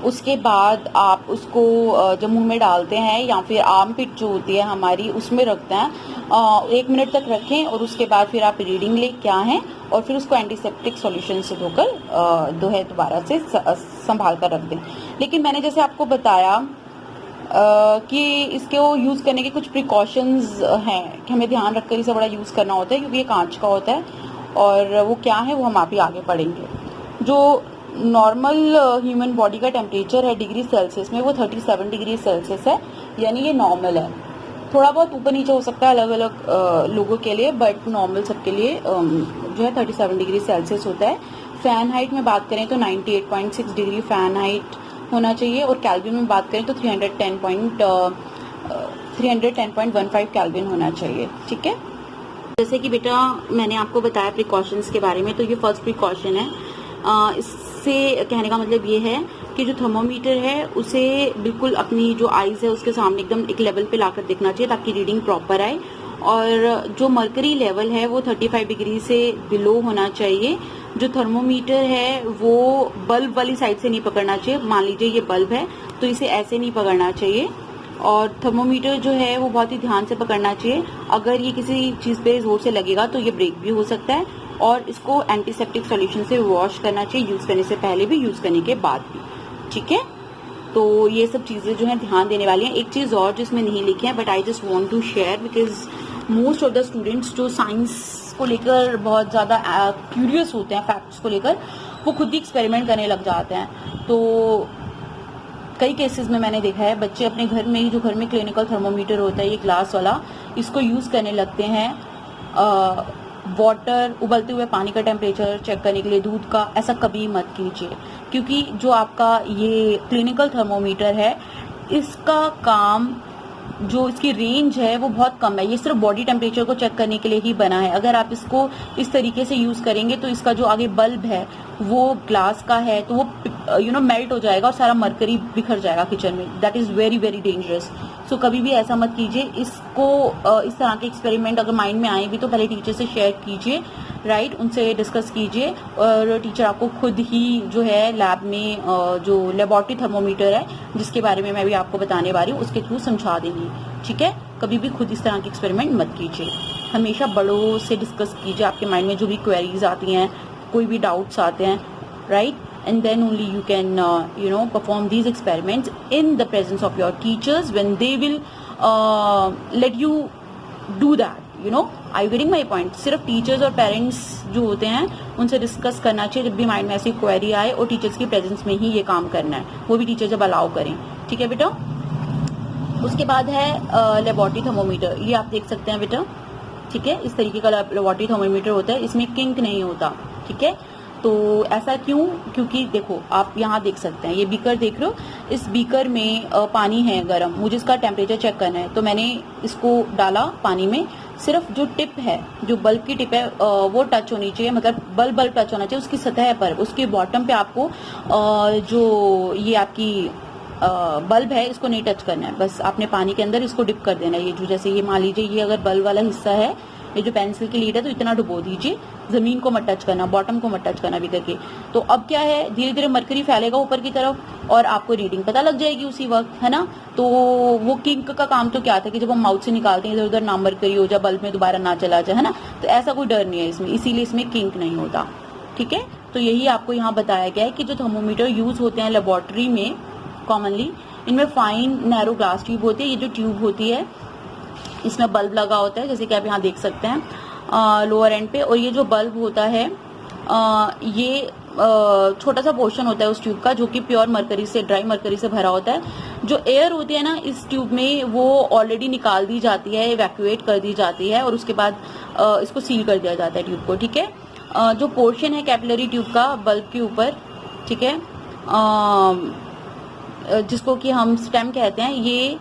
उसके बाद आप उसको जब मुंह में डालते हैं या फिर आर्म पिट जो होती है हमारी उसमें रखते हैं, 1 मिनट तक रखें और उसके बाद फिर आप रीडिंग ले क्या है और फिर उसको एंटीसेप्टिक सॉल्यूशन से धोकर दोबारा से संभाल कर रख दें। लेकिन मैंने जैसे आपको बताया कि इसको यूज़ करने के कुछ प्रिकॉशंस हैं कि हमें ध्यान रखकर इसे बड़ा यूज़ करना होता है क्योंकि ये कांच का होता है, और वो क्या है वो हम आप ही आगे पढ़ेंगे। जो नॉर्मल ह्यूमन बॉडी का टेम्परेचर है डिग्री सेल्सियस में वो 37 डिग्री सेल्सियस है, यानी ये नॉर्मल है। थोड़ा बहुत ऊपर नीचे हो सकता है अलग अलग लोगों के लिए, बट नॉर्मल सबके लिए जो है 37 डिग्री सेल्सियस होता है। फ़ारेनहाइट में बात करें तो 98.6 डिग्री फ़ारेनहाइट होना चाहिए, और कैल्विन में बात करें तो 310.15 कैल्विन होना चाहिए, ठीक है। जैसे कि बेटा मैंने आपको बताया प्रिकॉशंस के बारे में, तो ये फर्स्ट प्रिकॉशन है। इससे कहने का मतलब ये है कि जो थर्मोमीटर है उसे बिल्कुल अपनी जो आईज है उसके सामने एकदम एक लेवल पे लाकर देखना चाहिए ताकि रीडिंग प्रॉपर आए, और जो मर्करी लेवल है वो 35 डिग्री से बिलो होना चाहिए। जो थर्मोमीटर है वो बल्ब वाली साइड से नहीं पकड़ना चाहिए, मान लीजिए ये बल्ब है तो इसे ऐसे नहीं पकड़ना चाहिए, और थर्मोमीटर जो है वो बहुत ही ध्यान से पकड़ना चाहिए। अगर ये किसी चीज़ पे जोर से लगेगा तो ये ब्रेक भी हो सकता है, और इसको एंटीसेप्टिक सॉल्यूशन से वॉश करना चाहिए, यूज़ करने से पहले भी यूज़ करने के बाद भी, ठीक है। तो ये सब चीज़ें जो है ध्यान देने वाली हैं। एक चीज़ और जिसमें नहीं लिखे हैं but I just want to share because most of the students जो साइंस को लेकर बहुत ज़्यादा क्यूरियस होते हैं, फैक्ट्स को लेकर, वो खुद भी एक्सपेरिमेंट करने लग जाते हैं। तो कई केसेस में मैंने देखा है बच्चे अपने घर में ही, जो घर में क्लिनिकल थर्मोमीटर होता है ये ग्लास वाला, इसको यूज़ करने लगते हैं वाटर, उबलते हुए पानी का टेम्परेचर चेक करने के लिए दूध का, ऐसा कभी मत कीजिए, क्योंकि जो आपका ये क्लिनिकल थर्मोमीटर है इसका काम, जो इसकी रेंज है वो बहुत कम है। ये सिर्फ बॉडी टेम्परेचर को चेक करने के लिए ही बना है। अगर आप इसको इस तरीके से यूज करेंगे तो इसका जो आगे बल्ब है वो ग्लास का है, तो वो मेल्ट हो जाएगा और सारा मरकरी बिखर जाएगा किचन में। That is very very dangerous. So कभी भी ऐसा मत कीजिए। इसको इस तरह के एक्सपेरिमेंट अगर माइंड में आए भी तो पहले टीचर से शेयर कीजिए, राइट, उनसे डिस्कस कीजिए, और टीचर आपको खुद ही जो है लैब में जो लेबोरेटरी थर्मोमीटर है जिसके बारे में मैं भी आपको बताने वाली हूँ उसके थ्रू समझा देंगी। ठीक है, कभी भी खुद इस तरह के एक्सपेरिमेंट मत कीजिए। हमेशा बड़ों से डिस्कस कीजिए, आपके माइंड में जो भी क्वेरीज आती हैं, कोई भी डाउट्स आते हैं, right, and then only you can perform these experiments in the presence of your teachers when they will let you do that. Are you getting my point? सिर्फ टीचर्स और पेरेंट्स जो होते हैं उनसे डिस्कस करना चाहिए जब भी माइंड में ऐसी क्वेरी आए, और टीचर्स की प्रेजेंस में ही ये काम करना है, वो भी टीचर जब अलाउ करें। ठीक है बेटा। उसके बाद है लेबोरेटरी थर्मोमीटर। ये आप देख सकते हैं बेटा, ठीक है, इस तरीके का लेबोरेटरी थर्मोमीटर होता है, इसमें किंक नहीं होता। ठीक है, तो ऐसा क्यों? क्योंकि देखो आप यहाँ देख सकते हैं, ये बीकर देख रहे हो, इस बीकर में पानी है गर्म, मुझे इसका टेम्परेचर चेक करना है, तो मैंने इसको डाला पानी में। सिर्फ जो टिप है, जो बल्ब की टिप है वो टच होनी चाहिए, मतलब बल्ब टच होना चाहिए उसकी सतह पर। उसके बॉटम पे आपको जो ये आपकी बल्ब है इसको नहीं टच करना है, बस आपने पानी के अंदर इसको डिप कर देना है। ये जो जैसे ये मान लीजिए ये अगर बल्ब वाला हिस्सा है, ये जो पेंसिल की लीड है, तो इतना डुबो दीजिए, जमीन को मत टच करना, बॉटम को मत टच करना बीकर के। तो अब क्या है, धीरे धीरे मरकरी फैलेगा ऊपर की तरफ और आपको रीडिंग पता लग जाएगी उसी वक्त, है ना। तो वो किंक का काम तो क्या था कि जब हम माउथ से निकालते हैं इधर उधर ना मरकरी हो जाए, बल्ब में दोबारा ना चला जाए, है ना, तो ऐसा कोई डर नहीं है इसमें, इसीलिए इसमें किंक नहीं होता। ठीक है, तो यही आपको यहाँ बताया गया है कि जो थर्मोमीटर यूज होते हैं लेबोरेटरी में कॉमनली, इनमें फाइन नैरो ग्लास ट्यूब होती है। ये जो ट्यूब होती है इसमें बल्ब लगा होता है, जैसे कि आप यहाँ देख सकते हैं लोअर एंड पे, और ये जो बल्ब होता है ये छोटा सा पोर्शन होता है उस ट्यूब का जो कि प्योर मरकरी से, ड्राई मरकरी से भरा होता है। जो एयर होती है ना इस ट्यूब में वो ऑलरेडी निकाल दी जाती है, इवैक्यूएट कर दी जाती है, और उसके बाद इसको सील कर दिया जाता है ट्यूब को। ठीक है, जो पोर्शन है कैपिलरी ट्यूब का बल्ब के ऊपर, ठीक है, जिसको कि हम स्टेम कहते हैं, ये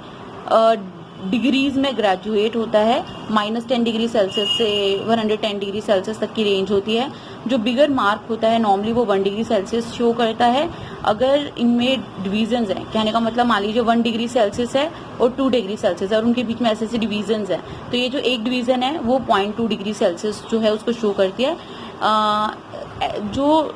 डिग्रीज में ग्रेजुएट होता है। -10 डिग्री सेल्सियस से 110 डिग्री सेल्सियस तक की रेंज होती है। जो बिगर मार्क होता है नॉर्मली वो 1 डिग्री सेल्सियस शो करता है। अगर इनमें डिवीजन्स हैं, कहने का मतलब मान लीजिए 1 डिग्री सेल्सियस है और 2 डिग्री सेल्सियस है और उनके बीच में ऐसे ऐसे डिवीजन्स हैं, तो ये जो एक डिवीजन है वो 0.2 डिग्री सेल्सियस जो है उसको शो करती है। जो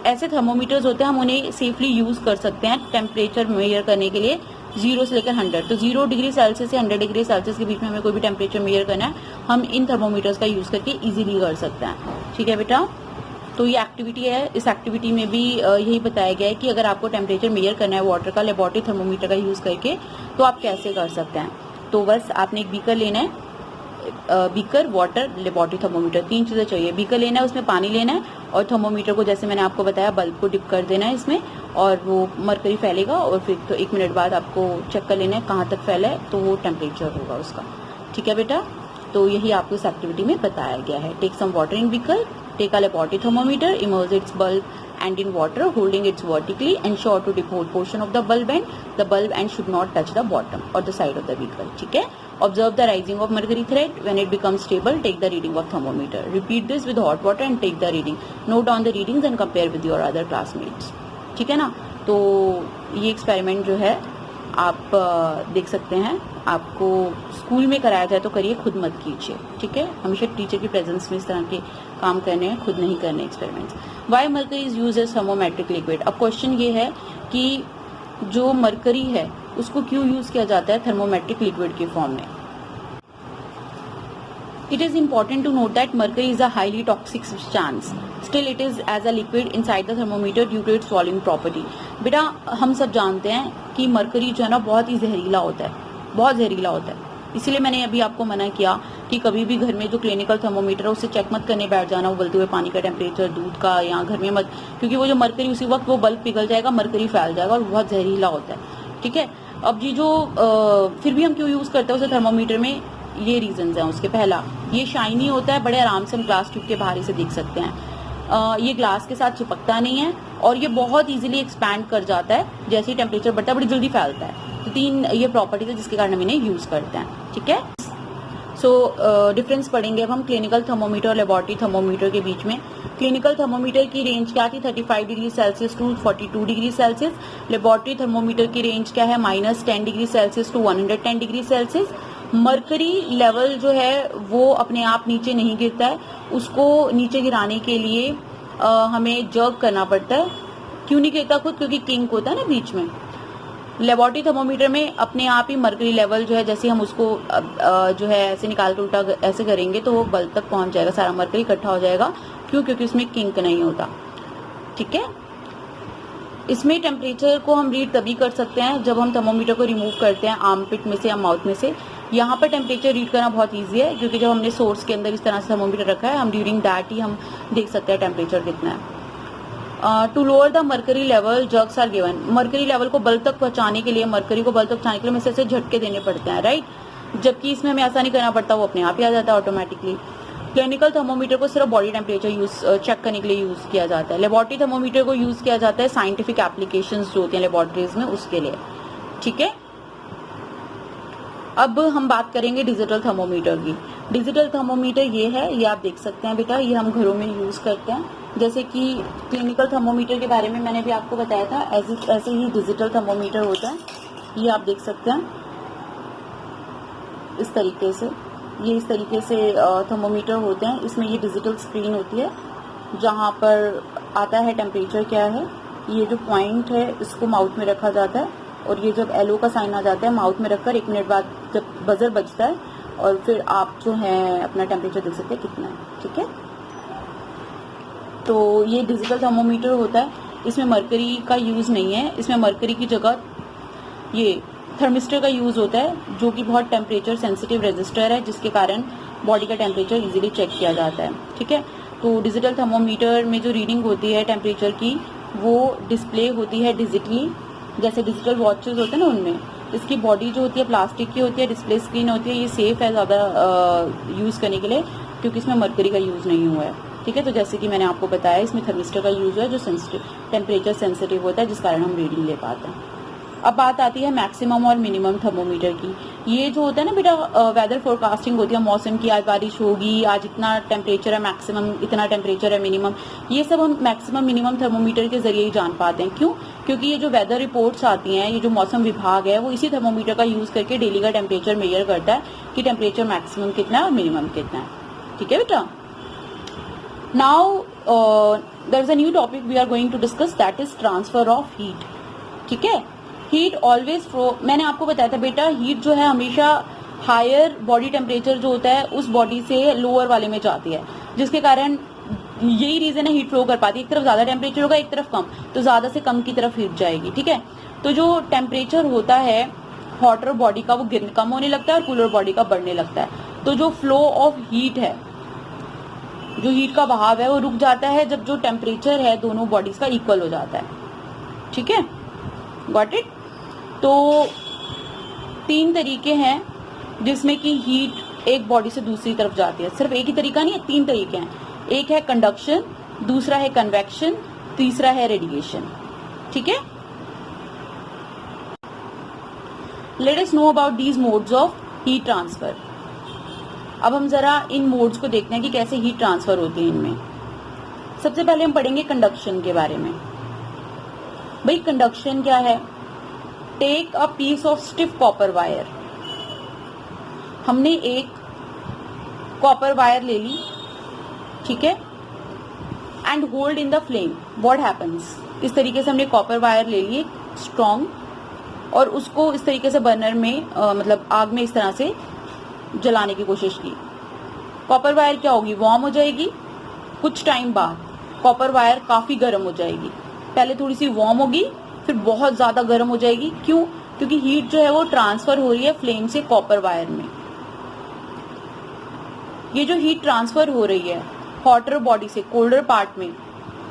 ऐसे थर्मोमीटर्स होते हैं हम उन्हें सेफली यूज कर सकते हैं टेम्परेचर मेजर करने के लिए 0 से लेकर 100। तो 0 डिग्री सेल्सियस से 100 डिग्री सेल्सियस के बीच में हमें कोई भी टेम्परेचर मेजर करना है, हम इन थर्मोमीटर्स का यूज करके इजीली कर सकते हैं। ठीक है बेटा, तो ये एक्टिविटी है। इस एक्टिविटी में भी यही बताया गया है कि अगर आपको टेम्परेचर मेजर करना है वाटर का लेबोरेटरी थर्मोमीटर का यूज करके तो आप कैसे कर सकते हैं। तो बस आपने एक बीकर लेना है, बीकर, वाटर, लेबोरेटरी थर्मोमीटर, 3 चीजें चाहिए। बीकर लेना है, उसमें पानी लेना है, और थर्मोमीटर को जैसे मैंने आपको बताया बल्ब को डिप कर देना है इसमें, और वो मरकरी फैलेगा, और फिर तो 1 मिनट बाद आपको चेक कर लेना है कहाँ तक फैला है, तो वो टेम्परेचर होगा उसका। ठीक है बेटा, तो यही आपको इस एक्टिविटी में बताया गया है। Take some water in beaker, take a laboratory thermometer, immerse its bulb and in water, holding it vertically, ensure to dip whole portion of the bulb end should not touch the bottom or the side of the beaker. ठीक है, observe the rising of mercury thread. When it becomes stable, take the reading of thermometer. Repeat this with hot water and take the reading. Note down the readings and compare with your other classmates. ठीक है ना। तो ये experiment जो है आप देख सकते हैं, आपको स्कूल में कराया जाए तो करिए, खुद मत कीजिए। ठीक है, हमेशा टीचर की प्रेजेंस में इस तरह के काम करने हैं, खुद नहीं करने experiments. Why mercury is use as thermometric liquid. अब क्वेश्चन ये है कि जो मरकरी है उसको क्यों यूज किया जाता है थर्मोमेट्रिक लिक्विड के फॉर्म में। It is important to note that mercury is a highly toxic substance. Still, it is as a liquid inside the thermometer due to its swallowing property. बेटा हम सब जानते हैं कि मरकरी जो है ना बहुत ही जहरीला होता है, बहुत जहरीला होता है। इसीलिए मैंने अभी आपको मना किया कि कभी भी घर में जो क्लिनिकल थर्मोमीटर है उससे चेक मत करने बैठ जाना, उबलते हुए पानी का टेम्परेचर, दूध का, या घर में मत, क्योंकि वो जो मरकरी उसी वक्त वो बल्ब पिघल जाएगा, मरकरी फैल जाएगा और बहुत जहरीला होता है। ठीक है, अब जी जो फिर भी हम क्यों यूज करते हैं उसे थर्मोमीटर में, ये रीजंस हैं उसके। पहला, ये शाइनी होता है, बड़े आराम से हम ग्लास ट्यूब के बाहर इसे देख सकते हैं। ये ग्लास के साथ चिपकता नहीं है और ये बहुत इजीली एक्सपैंड कर जाता है, जैसे ही टेम्परेचर बढ़ता है बड़ी जल्दी फैलता है। तो 3 ये प्रॉपर्टीज है जिसके कारण हम इन्हें यूज करते हैं। ठीक है, सो डिफरेंस पढ़ेंगे अब हम क्लिनिकल थर्मोमीटर और लेबोरेटरी थर्मोमीटर के बीच में। क्लिनिकल थर्मोमीटर की रेंज क्या थी, 35 degree Celsius to 42 degree Celsius. Laboratory thermometer की रेंज क्या है, -10 degree Celsius to 110 degree Celsius. Mercury level जो है वो अपने आप नीचे नहीं गिरता है, उसको नीचे गिराने के लिए हमें जर्क करना पड़ता है। क्यों नहीं गिरता खुद, क्योंकि किंक होता है ना बीच में। लेबोरेटरी थर्मोमीटर में अपने आप ही मरकरी लेवल जो है, जैसे हम उसको जो है ऐसे निकाल के उल्टा ऐसे करेंगे तो वो बल्ब तक पहुंच जाएगा, सारा मरकरी इकट्ठा हो जाएगा। क्यों, क्योंकि उसमें किंक नहीं होता। ठीक है, इसमें टेम्परेचर को हम रीड तभी कर सकते हैं जब हम थर्मोमीटर को रिमूव करते हैं आर्मपिट में से या माउथ में से। यहाँ पर टेम्परेचर रीड करना बहुत ईजी है, क्योंकि जब हमने सोर्स के अंदर इस तरह से थर्मोमीटर रखा है, हम ड्यूरिंग दैट ही हम देख सकते हैं टेम्परेचर कितना है। To lower the mercury level jerks are given. Mercury level को बल्ब तक पहुंचाने के लिए, मरकरी को बल्ब तक पहुंचाने के लिए हमें ऐसे झटके देने पड़ते हैं, राइट। जबकि इसमें हमें ऐसा नहीं करना पड़ता, वो अपने आप ही आ जाता है ऑटोमेटिकली। क्लिनिकल थर्मोमीटर को सिर्फ बॉडी टेम्परेचर चेक करने के लिए यूज किया जाता है। लेबोरेटरी थर्मोमीटर को यूज किया जाता है साइंटिफिक एप्लीकेशंस जो होती हैं लेबोरेटरीज में, उसके लिए। ठीक है, अब हम बात करेंगे डिजिटल थर्मोमीटर की। डिजिटल थर्मोमीटर ये है, ये आप देख सकते हैं बेटा, ये हम घरों में यूज करते हैं। जैसे कि क्लिनिकल थर्मोमीटर के बारे में मैंने भी आपको बताया था, ऐसे ही डिजिटल थर्मोमीटर होता है। ये आप देख सकते हैं इस तरीके से, ये इस तरीके से थर्मोमीटर होते हैं। इसमें ये डिजिटल स्क्रीन होती है जहाँ पर आता है टेम्परेचर क्या है। ये जो पॉइंट है इसको माउथ में रखा जाता है और ये जब एलो का साइन आ जाता है माउथ में रखकर 1 मिनट बाद जब बजर बजता है और फिर आप जो है अपना टेम्परेचर देख सकते हैं कितना है। ठीक है, तो ये डिजिटल थर्मोमीटर होता है। इसमें मरकरी का यूज़ नहीं है, इसमें मरकरी की जगह ये थर्मिस्टर का यूज़ होता है, जो कि बहुत टेम्परेचर सेंसिटिव रेजिस्टर है, जिसके कारण बॉडी का टेम्परेचर इजीली चेक किया जाता है। ठीक है, तो डिजिटल थर्मोमीटर में जो रीडिंग होती है टेम्परेचर की, वो डिस्प्ले होती है डिजिटली, जैसे डिजिटल वॉचेस होते हैं ना, उनमें इसकी बॉडी जो होती है प्लास्टिक की होती है, डिस्प्ले स्क्रीन होती है। ये सेफ है ज़्यादा यूज़ करने के लिए, क्योंकि इसमें मरकरी का यूज़ नहीं हुआ है। ठीक है, तो जैसे कि मैंने आपको बताया, इसमें थर्मिस्टर का यूज़ है जो टेम्परेचर सेंसिटिव होता है, जिस कारण हम रीडिंग ले पाते हैं। अब बात आती है मैक्सिमम और मिनिमम थर्मोमीटर की। ये जो होता है ना बेटा, वेदर फोरकास्टिंग होती है मौसम की, आज बारिश होगी, आज इतना टेम्परेचर है मैक्सिमम, इतना टेम्परेचर है मिनिमम, ये सब हम मैक्सिमम मिनिमम थर्मोमीटर के जरिए ही जान पाते हैं। क्यों? क्योंकि ये जो वेदर रिपोर्ट्स आती हैं, ये जो मौसम विभाग है, वो इसी थर्मोमीटर का यूज करके डेली का टेम्परेचर मेजर करता है कि टेम्परेचर मैक्सिमम कितना है और मिनिमम कितना है। ठीक है बेटा, now there is a new topic we are going to discuss, that is transfer of heat. ठीक है, हीट ऑलवेज फ्लो, मैंने आपको बताया था बेटा, हीट जो है हमेशा हायर बॉडी टेम्परेचर जो होता है उस बॉडी से लोअर वाले में जाती है, जिसके कारण यही रीजन है हीट फ्लो कर पाती है। एक तरफ ज्यादा टेम्परेचर होगा, एक तरफ कम, तो ज्यादा से कम की तरफ हीट जाएगी। ठीक है, तो जो टेम्परेचर होता है हॉटर बॉडी का वो कम होने लगता है और कूलर बॉडी का बढ़ने लगता है। तो जो फ्लो ऑफ हीट है, जो हीट का बहाव है, वो रुक जाता है जब जो टेम्परेचर है दोनों बॉडीज का इक्वल हो जाता है। ठीक है, गॉट इट। तो 3 तरीके हैं जिसमें कि हीट एक बॉडी से दूसरी तरफ जाती है। सिर्फ एक ही तरीका नहीं है, 3 तरीके हैं। एक है कंडक्शन, दूसरा है कन्वेक्शन, तीसरा है रेडिएशन। ठीक है, let us know about these modes of heat transfer. अब हम जरा इन मोड्स को देखते हैं कि कैसे हीट ट्रांसफर होती है इनमें। सबसे पहले हम पढ़ेंगे कंडक्शन के बारे में। भाई कंडक्शन क्या है? Take a piece of stiff copper wire. हमने एक कॉपर वायर ले ली, ठीक है, and hold in the flame, what happens. इस तरीके से हमने कॉपर वायर ले ली स्ट्रॉन्ग, और उसको इस तरीके से बर्नर में मतलब आग में इस तरह से जलाने की कोशिश की। कॉपर वायर क्या होगी? वार्म हो जाएगी। कुछ टाइम बाद कॉपर वायर काफी गर्म हो जाएगी। पहले थोड़ी सी वार्म होगी, फिर बहुत ज्यादा गर्म हो जाएगी। क्यों? क्योंकि हीट जो है वो ट्रांसफर हो रही है फ्लेम से कॉपर वायर में। ये जो हीट ट्रांसफर हो रही है हॉटर बॉडी से कोल्डर पार्ट में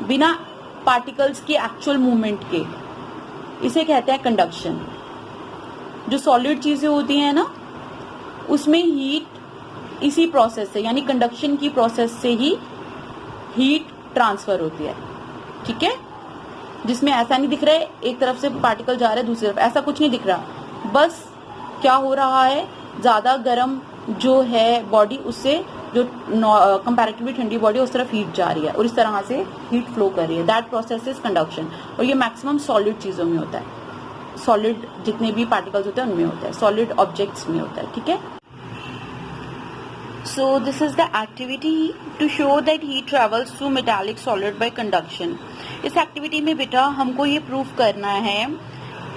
बिना पार्टिकल्स के एक्चुअल मूवमेंट के, इसे कहते हैं कंडक्शन। जो सॉलिड चीजें होती हैं ना, उसमें हीट इसी प्रोसेस से यानी कंडक्शन की प्रोसेस से ही हीट ट्रांसफर होती है, ठीक है। जिसमें ऐसा नहीं दिख रहा है एक तरफ से पार्टिकल जा रहा है दूसरी तरफ, ऐसा कुछ नहीं दिख रहा। बस क्या हो रहा है, ज्यादा गर्म जो है बॉडी उससे जो कंपैरेटिवली ठंडी बॉडी उस तरफ हीट जा रही है और इस तरह से हीट फ्लो कर रही है। That process is conduction. और ये मैक्सिमम सॉलिड चीजों में होता है, सॉलिड जितने भी पार्टिकल्स होते हैं उनमें होता है, सॉलिड ऑब्जेक्ट्स में होता है, ठीक है। So this is the activity to show that heat travels through metallic solid by conduction. इस एक्टिविटी में बेटा हमको ये प्रूव करना है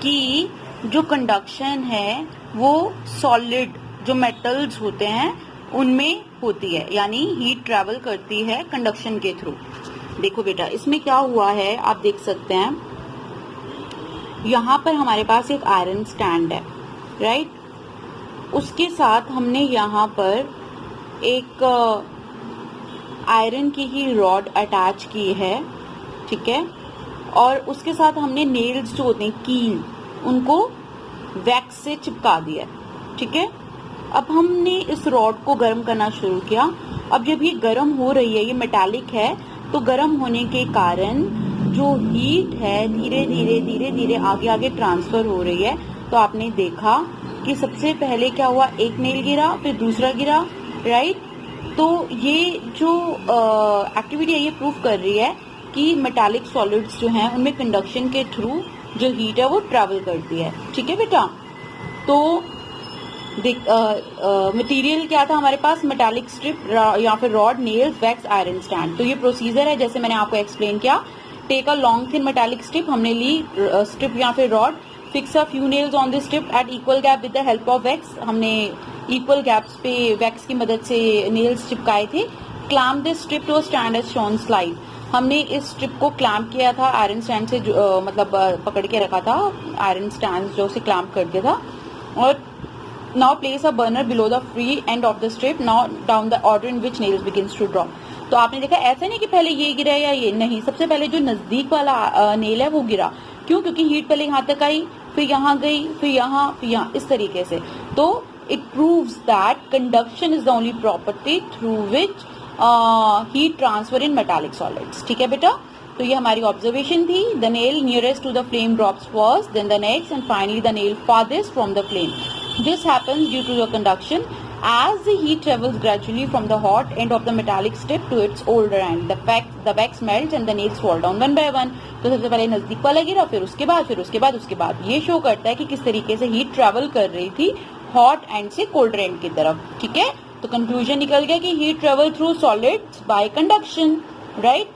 कि जो कंडक्शन है वो सॉलिड जो मेटल्स होते हैं उनमें होती है, यानी हीट ट्रैवल करती है कंडक्शन के थ्रू। देखो बेटा इसमें क्या हुआ है आप देख सकते हैं, यहाँ पर हमारे पास एक आयरन स्टैंड है, राइट। उसके साथ हमने यहाँ पर एक आयरन की ही रॉड अटैच की है, ठीक है। और उसके साथ हमने नेल्स जो होते हैं कील उनको वैक्स से चिपका दिया, ठीक है। अब हमने इस रॉड को गर्म करना शुरू किया। अब जब ये गर्म हो रही है, ये मेटालिक है, तो गर्म होने के कारण जो हीट है धीरे धीरे धीरे धीरे आगे आगे ट्रांसफर हो रही है। तो आपने देखा कि सबसे पहले क्या हुआ, एक नेल गिरा फिर दूसरा गिरा, राइट। तो ये जो एक्टिविटी है ये प्रूव कर रही है कि मेटालिक सॉलिड्स जो हैं उनमें कंडक्शन के थ्रू जो हीट है वो ट्रैवल करती है, ठीक है बेटा। तो देख मटेरियल क्या था हमारे पास, मेटालिक स्ट्रिप या फिर rod, nails, wax, iron stand. तो ये प्रोसीजर है जैसे मैंने आपको एक्सप्लेन किया। Take a long thin metallic strip, हमने ली स्ट्रिप या फिर rod. Fix a few nails on this strip at equal gap with the help of wax, हमने इक्वल गैप्स पे वैक्स की मदद से नेल्स चिपकाए थे। Clamp this strip to a stand as shown slide, हमने इस स्ट्रिप को क्लैम्प किया था आयरन स्टैंड से, मतलब पकड़ के रखा था, आयरन स्टैंड जो उसे क्लैम्प कर दिया था। और now place a burner below the free end of the strip, now down the order in which nails begins to drop. तो आपने देखा ऐसा नहीं कि पहले ये गिरा या ये नहीं, सबसे पहले जो नजदीक वाला नेल है वो गिरा। क्यों? क्योंकि हीट पहले यहाँ तक आई, फिर यहाँ गई, फिर यहाँ, इस तरीके से। तो it proves that conduction is the only property through which heat transfer in metallic solids, ठीक है बेटा। तो ये हमारी ऑब्जर्वेशन थी। the nail nearest to the flame drops first, then the next, and finally the nail farthest from the flame. This happens due to the conduction. As the heat travels gradually from the hot end of the metallic strip to its older end, the wax melts and the nails fall down one by one. तो सबसे पहले नजदीक वाला गिरा, फिर उसके बाद ये शो करता है कि किस तरीके से हीट ट्रैवल कर रही थी हॉट एंड से कोल्डर एंड की तरफ, ठीक है। तो कंक्लूजन निकल गया कि heat travel through solids by conduction, right.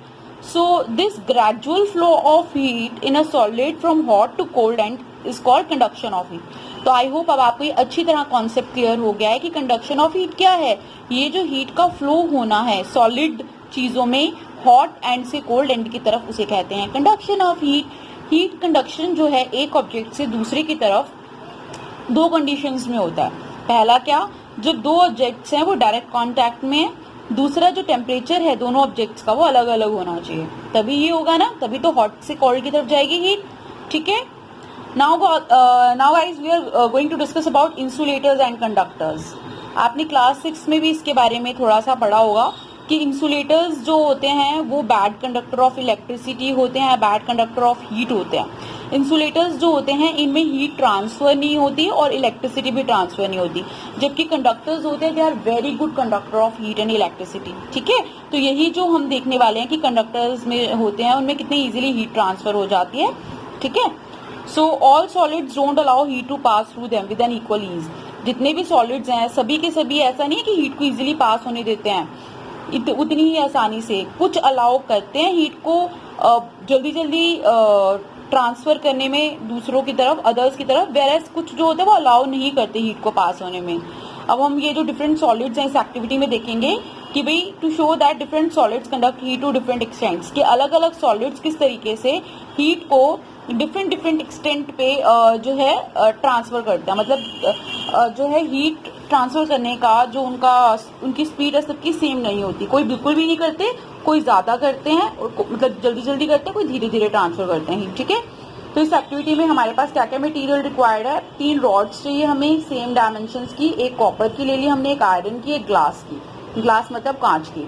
So this gradual flow of heat in a solid from hot to cold end is called conduction of heat. तो आई होप अब आपको ये अच्छी तरह कॉन्सेप्ट क्लियर हो गया है कि कंडक्शन ऑफ हीट क्या है। ये जो हीट का फ्लो होना है सॉलिड चीजों में हॉट एंड से कोल्ड एंड की तरफ, उसे कहते हैं conduction of heat. Heat conduction जो है एक ऑब्जेक्ट से दूसरे की तरफ दो कंडीशंस में होता है। पहला क्या, जो दो ऑब्जेक्ट्स हैं वो डायरेक्ट कांटेक्ट में है। दूसरा जो टेम्परेचर है दोनों ऑब्जेक्ट्स का वो अलग अलग होना चाहिए, तभी ये होगा ना, तभी तो हॉट से कोल्ड की तरफ जाएगी हीट, ठीक है। Now guys we are going to discuss about insulators and conductors. आपने क्लास 6 में भी इसके बारे में थोड़ा सा पढ़ा होगा कि इंसुलेटर्स जो होते हैं वो बैड कंडक्टर ऑफ इलेक्ट्रिसिटी होते हैं, बैड कंडक्टर ऑफ हीट होते हैं। इंसुलेटर्स जो होते हैं इनमें हीट ट्रांसफर नहीं होती और इलेक्ट्रिसिटी भी ट्रांसफर नहीं होती, जबकि कंडक्टर्स होते हैं they are very good conductor of heat and electricity, ठीक है। तो यही जो हम देखने वाले हैं कि कंडक्टर्स में होते हैं उनमें कितनी इजीली हीट ट्रांसफर हो जाती है, ठीक है। So all solids don't allow heat to pass through them with an equal ease. जितने भी सॉलिड्स हैं सभी के सभी ऐसा नहीं है कि हीट को इजीली पास होने देते हैं उतनी ही आसानी से। कुछ अलाउ करते हैं हीट को जल्दी जल्दी ट्रांसफर करने में दूसरों की तरफ, अदर्स की तरफ, वेरएस कुछ जो होते हैं वो अलाउ नहीं करते हीट को पास होने में। अब हम ये जो डिफरेंट सॉलिड्स हैं इस एक्टिविटी में देखेंगे कि भाई to show that different solids conduct heat to different extents, कि अलग अलग सॉलिड्स किस तरीके से हीट को डिफरेंट एक्सटेंट पे जो है ट्रांसफर करते हैं। मतलब जो है हीट ट्रांसफर करने का जो उनकी स्पीड है सबकी सेम नहीं होती, कोई बिल्कुल भी नहीं करते, कोई ज्यादा करते हैं और मतलब जल्दी जल्दी करते हैं, कोई धीरे धीरे ट्रांसफर करते हैं, ठीक है। तो इस एक्टिविटी में हमारे पास क्या क्या मटेरियल रिक्वायर्ड है, 3 रॉड्स चाहिए हमें सेम डायमेंशंस की, एक कॉपर की ले ली हमने, एक आयरन की, एक ग्लास की, ग्लास मतलब कांच की,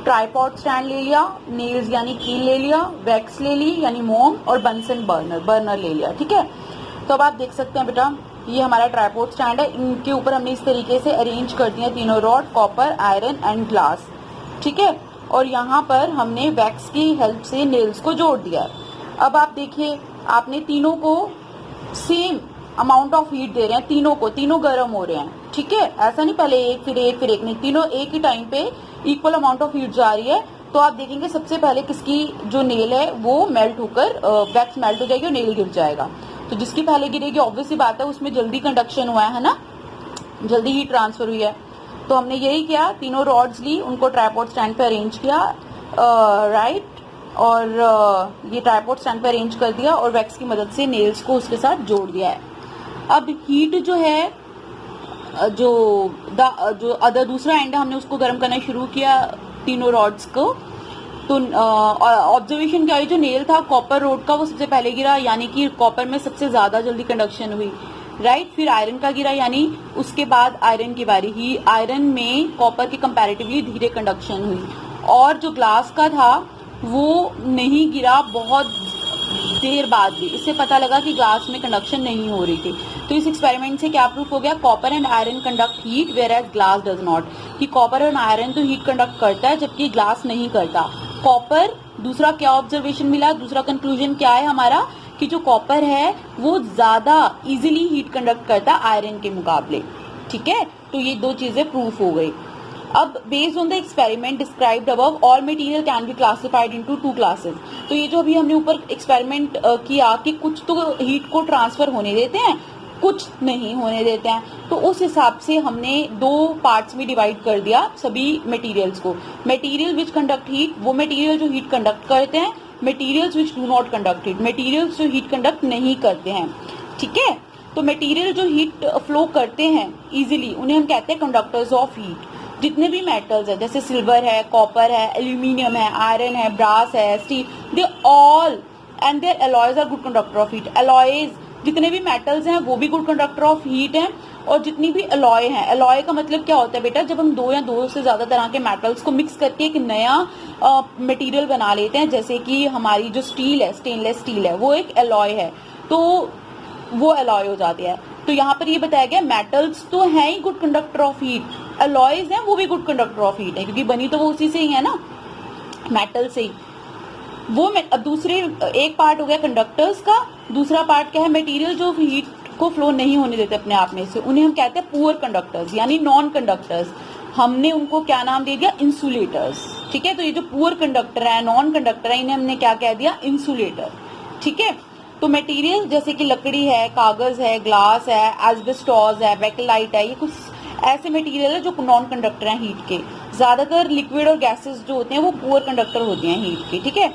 ट्राइपॉड स्टैंड ले लिया, नेल्स यानी कील ले लिया, वैक्स ले ली यानी मोम, और बंसन बर्नर ले लिया। ठीक है, तो अब आप देख सकते हैं बेटा ये हमारा ट्राइपॉड स्टैंड है, इनके ऊपर हमने इस तरीके से अरेंज कर दिया तीनों rod, copper, iron and glass. ठीक है, और यहाँ पर हमने वैक्स की हेल्प से नेल्स को जोड़ दिया। अब आप देखिए आपने तीनों को सेम अमाउंट ऑफ हीट दे रहे हैं, तीनों को, तीनों गर्म हो रहे हैं। ठीक है, ऐसा नहीं पहले एक फिर एक फिर एक, नहीं, तीनों एक ही टाइम पे इक्वल अमाउंट ऑफ हीट जा रही है। तो आप देखेंगे सबसे पहले किसकी जो नेल है वो मेल्ट होकर वैक्स मेल्ट हो जाएगी और नेल गिर जाएगा। तो जिसकी पहले गिरेगी ऑब्वियस सी बात है उसमें जल्दी कंडक्शन हुआ है ना, जल्दी हीट ट्रांसफर हुई है। तो हमने यही किया, तीनों रॉड्स ली, उनको ट्राइपॉड स्टैंड पे अरेंज किया, राइट, और ये ट्राइपॉड स्टैंड पे अरेंज कर दिया और वैक्स की मदद से नेल्स को उसके साथ जोड़ दिया है। अब हीट जो है जो अदर दूसरा एंड है हमने उसको गर्म करना शुरू किया तीनों रॉड्स को। तो ऑब्जर्वेशन क्या हुई, जो नेल था कॉपर रोड का वो सबसे पहले गिरा, यानी कि कॉपर में सबसे ज्यादा जल्दी कंडक्शन हुई, राइट। फिर आयरन का गिरा, यानी उसके बाद आयरन की बारी ही, आयरन में कॉपर के कंपैरेटिवली धीरे कंडक्शन हुई। और जो ग्लास का था वो नहीं गिरा बहुत देर बाद भी, इससे पता लगा कि ग्लास में कंडक्शन नहीं हो रही थी। तो इस एक्सपेरिमेंट से क्या प्रूफ हो गया, copper and iron conduct heat whereas glass does not, कि कॉपर और आयरन तो हीट कंडक्ट करता है जबकि ग्लास नहीं करता। कॉपर, दूसरा क्या ऑब्जर्वेशन मिला, दूसरा कंक्लूजन क्या है हमारा, कि जो कॉपर है वो ज्यादा इजीली हीट कंडक्ट करता है आयरन के मुकाबले। ठीक है, तो ये दो चीजें प्रूफ हो गई। अब based on the experiment described above all material can be classified into 2 classes. तो ये जो अभी हमने ऊपर एक्सपेरिमेंट किया कि कुछ तो हीट को ट्रांसफर होने देते हैं, कुछ नहीं होने देते हैं, तो उस हिसाब से हमने 2 पार्ट्स में डिवाइड कर दिया सभी मटेरियल्स को। मटेरियल विच कंडक्ट हीट, वो मटेरियल जो हीट कंडक्ट करते हैं, materials which do not conduct heat, materials जो हीट कंडक्ट नहीं करते हैं। ठीक है, तो मटेरियल जो हीट फ्लो करते हैं इजीली उन्हें हम कहते हैं कंडक्टर्स ऑफ हीट। जितने भी मेटल्स है जैसे सिल्वर है, कॉपर है, एल्यूमिनियम है, आयरन है, ब्रास है, steel, they all and their alloys are good conductor of heat. Alloys, जितने भी मेटल्स हैं वो भी गुड कंडक्टर ऑफ हीट हैं। और जितनी भी अलॉय हैं, अलॉय का मतलब क्या होता है बेटा, जब हम 2 या 2 से ज्यादा तरह के मेटल्स को मिक्स करके एक नया मटेरियल बना लेते हैं, जैसे कि हमारी जो स्टील है, स्टेनलेस स्टील है, वो एक अलॉय है, तो वो अलॉय हो जाती है। तो यहाँ पर ये बताया गया मेटल्स तो है ही good conductor of heat, alloys हैं वो भी गुड कंडक्टर ऑफ हीट है, क्योंकि बनी तो वो उसी से ही है ना, मेटल से ही। वो अब दूसरे एक पार्ट हो गया कंडक्टर्स का, दूसरा पार्ट क्या है, मटेरियल जो हीट को फ्लो नहीं होने देते अपने आप में से, उन्हें हम कहते हैं पुअर कंडक्टर्स यानी नॉन कंडक्टर्स। हमने उनको क्या नाम दे दिया, इंसुलेटर्स। ठीक है, तो ये जो पुअर कंडक्टर है, नॉन कंडक्टर है, इन्हें हमने क्या कह दिया, इंसुलेटर। ठीक है, तो मटेरियल जैसे कि लकड़ी है, कागज है, ग्लास है, एस्बेस्टॉस है, बेकेलाइट है, ये कुछ ऐसे मटेरियल है जो नॉन कंडक्टर हैं हीट के। ज्यादातर लिक्विड और गैसेस जो होते हैं वो पुअर कंडक्टर होते हैं हीट के। ठीक है,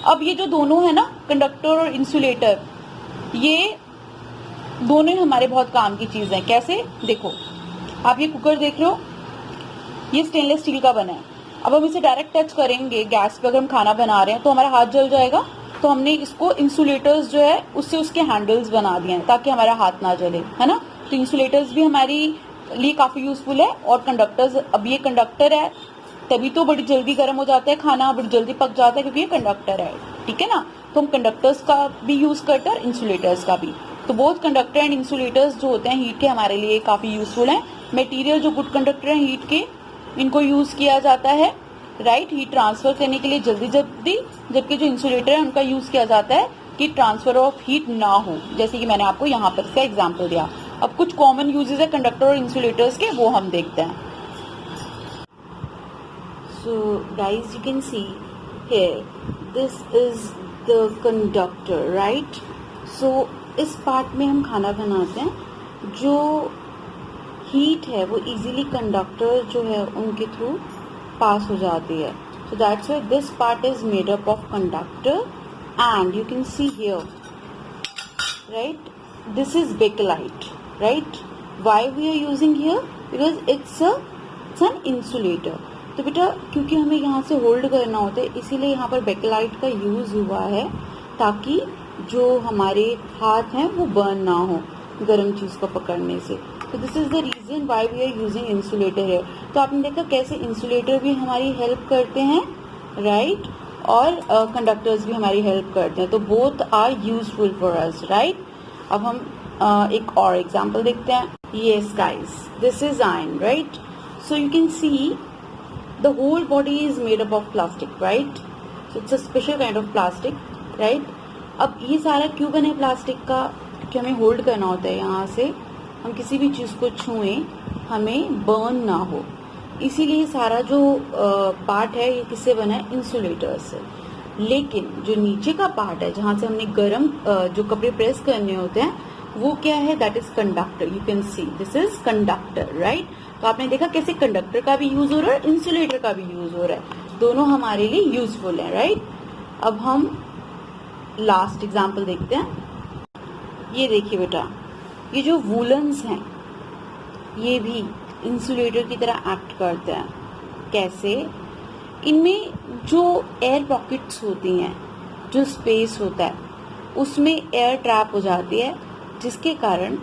अब ये जो दोनों है ना, कंडक्टर और इंसुलेटर, ये दोनों ही हमारे बहुत काम की चीज है। कैसे, देखो आप ये कुकर देख रहे हो, ये स्टेनलेस स्टील का बना है। अब हम इसे डायरेक्ट टच करेंगे गैस पे, अगर हम खाना बना रहे हैं तो हमारा हाथ जल जाएगा। तो हमने इसको इंसुलेटर्स जो है उससे उसके हैंडल्स बना दिए हैं ताकि हमारा हाथ ना जले, है ना। तो इंसुलेटर्स भी हमारी लिए काफी यूजफुल है। और कंडक्टर्स, अब ये कंडक्टर है तभी तो बड़ी जल्दी गर्म हो जाता है खाना, बड़ी जल्दी पक जाता है क्योंकि ये कंडक्टर है। ठीक है ना, तो हम कंडक्टर्स का भी यूज करते हैं और इंसुलेटर्स का भी। तो बोथ कंडक्टर एंड इंसुलेटर्स जो होते हैं हीट के हमारे लिए काफी यूजफुल हैं। मटेरियल जो गुड कंडक्टर हैं हीट के, इनको यूज किया जाता है राइट, हीट ट्रांसफर करने के लिए जल्दी जल्दी, जबकि जो इंसुलेटर है उनका यूज किया जाता है कि ट्रांसफर ऑफ हीट ना हो, जैसे कि मैंने आपको यहाँ पर इसका एग्जाम्पल दिया। अब कुछ कॉमन यूजेस है कंडक्टर और इंसुलेटर्स के, वो हम देखते हैं। So guys, you can see here, this is the conductor, right? So इस पार्ट में हम खाना बनाते हैं, जो हीट है वो इजीली कंडक्टर जो है उनके थ्रू पास हो जाती है। So that's why this part is made up of conductor, and you can see here, right? This is bakelite, right? Why we are using here? Because it's an insulator. तो बेटा क्योंकि हमें यहाँ से hold करना होता है, इसीलिए यहाँ पर बेकेलाइट का यूज हुआ है, ताकि जो हमारे हाथ हैं वो बर्न ना हो गर्म चीज़ को पकड़ने से। तो this is the reason why we are using insulator है। तो आपने देखा कैसे इंसुलेटर भी हमारी हेल्प करते हैं, राइट, और कंडक्टर्स भी हमारी हेल्प करते हैं। तो both are useful for us, right. अब हम एक और एग्जाम्पल देखते हैं। Yes guys, this is iron, right? So you can see the whole body is made up of plastic, right? So it's a special kind of plastic, right? अब ये सारा क्यों बना है प्लास्टिक का? क्योंकि हमें होल्ड करना होता है, यहाँ से हम किसी भी चीज़ को छुएं हमें बर्न ना हो, इसीलिए सारा जो पार्ट है ये किससे बना है? इंसुलेटर से। लेकिन जो नीचे का पार्ट है जहाँ से हमने गर्म जो कपड़े प्रेस करने होते हैं वो क्या है? That is conductor. You can see this is conductor, right. तो आपने देखा कैसे कंडक्टर का भी यूज हो रहा है, इंसुलेटर का भी यूज हो रहा है, दोनों हमारे लिए यूजफुल है, राइट। अब हम लास्ट एग्जाम्पल देखते हैं। ये देखिए बेटा, ये जो वूलन्स हैं ये भी इंसुलेटर की तरह एक्ट करते हैं। कैसे? इनमें जो एयर पॉकेट्स होती हैं, जो स्पेस होता है उसमें एयर ट्रैप हो जाती है, जिसके कारण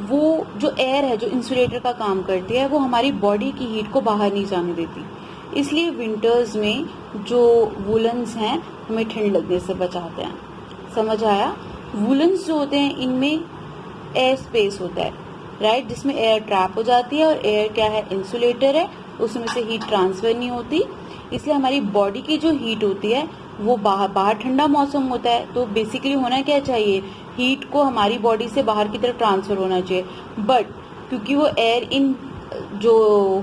वो जो एयर है जो इंसुलेटर का काम करती है वो हमारी बॉडी की हीट को बाहर नहीं जाने देती। इसलिए विंटर्स में जो वूलन्स हैं हमें ठंड लगने से बचाते हैं। समझ आया? वूलन्स जो होते हैं इनमें एयर स्पेस होता है, राइट, जिसमें एयर ट्रैप हो जाती है, और एयर क्या है? इंसुलेटर है, उसमें से हीट ट्रांसफर नहीं होती। इसलिए हमारी बॉडी की जो हीट होती है वो बाहर ठंडा मौसम होता है तो बेसिकली होना क्या चाहिए? हीट को हमारी बॉडी से बाहर की तरफ ट्रांसफर होना चाहिए, बट क्योंकि वो एयर इन जो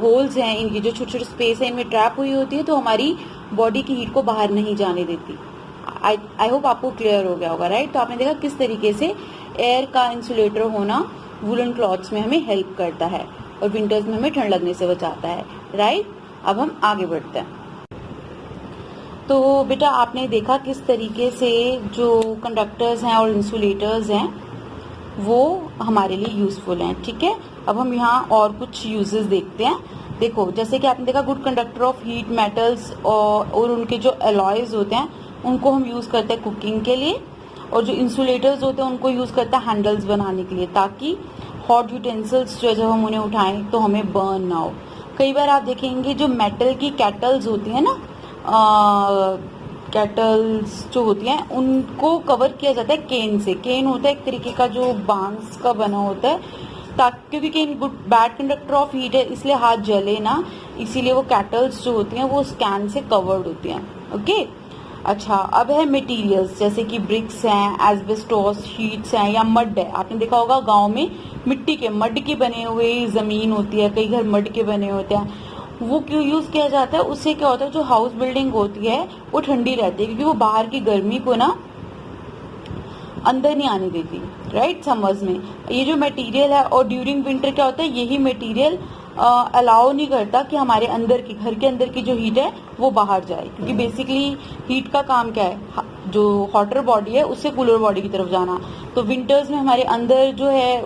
होल्स हैं, इनकी जो छोटे छोटे स्पेस है इनमें ट्रैप हुई होती है तो हमारी बॉडी की हीट को बाहर नहीं जाने देती। आई होप आपको क्लियर हो गया होगा, राइट। तो आपने देखा किस तरीके से एयर का इंसुलेटर होना वुलन क्लॉथ्स में हमें हेल्प करता है और विंटर्स में हमें ठंड लगने से बचाता है, राइट। अब हम आगे बढ़ते हैं। तो बेटा आपने देखा किस तरीके से जो कंडक्टर्स हैं और इंसुलेटर्स हैं वो हमारे लिए यूजफुल हैं, ठीक है। अब हम यहाँ और कुछ यूजेस देखते हैं। देखो, जैसे कि आपने देखा good conductor of heat metals और उनके जो अलॉयज होते हैं उनको हम यूज करते हैं कुकिंग के लिए, और जो इंसुलेटर्स होते हैं उनको यूज करते हैं हैंडल्स बनाने के लिए, ताकि हॉट यूटेंसिल्स जो है जब हम उन्हें उठाएं तो हमें बर्न ना हो। कई बार आप देखेंगे जो मेटल की कैटल्स होती है ना, कैटल्स जो होती हैं उनको कवर किया जाता है केन से। केन होता है एक तरीके का जो बांस का बना होता है, ताकि क्योंकि केन बैड कंडक्टर ऑफ हीट है इसलिए हाथ जले ना, इसीलिए वो कैटल्स जो होती हैं वो उस कैन से कवर्ड होती हैं, ओके। अच्छा, अब है मटेरियल्स, जैसे कि ब्रिक्स हैं, एस्बेस्टोस शीट्स हैं, या मड है। आपने देखा होगा गांव में मिट्टी के मड के बने हुए जमीन होती है, कई घर मड के बने होते हैं। वो क्यों यूज किया जाता है? उससे क्या होता है जो हाउस बिल्डिंग होती है वो ठंडी रहती है, क्योंकि वो बाहर की गर्मी को ना अंदर नहीं आने देती, राइट, समर्स में। ये जो मटेरियल है, और ड्यूरिंग विंटर क्या होता है यही मटेरियल अलाउ नहीं करता कि हमारे अंदर की घर के अंदर की जो हीट है वो बाहर जाए, क्योंकि बेसिकली हीट का काम क्या है? जो हॉटर बॉडी है उससे कूलर बॉडी की तरफ जाना। तो विंटर्स में हमारे अंदर जो है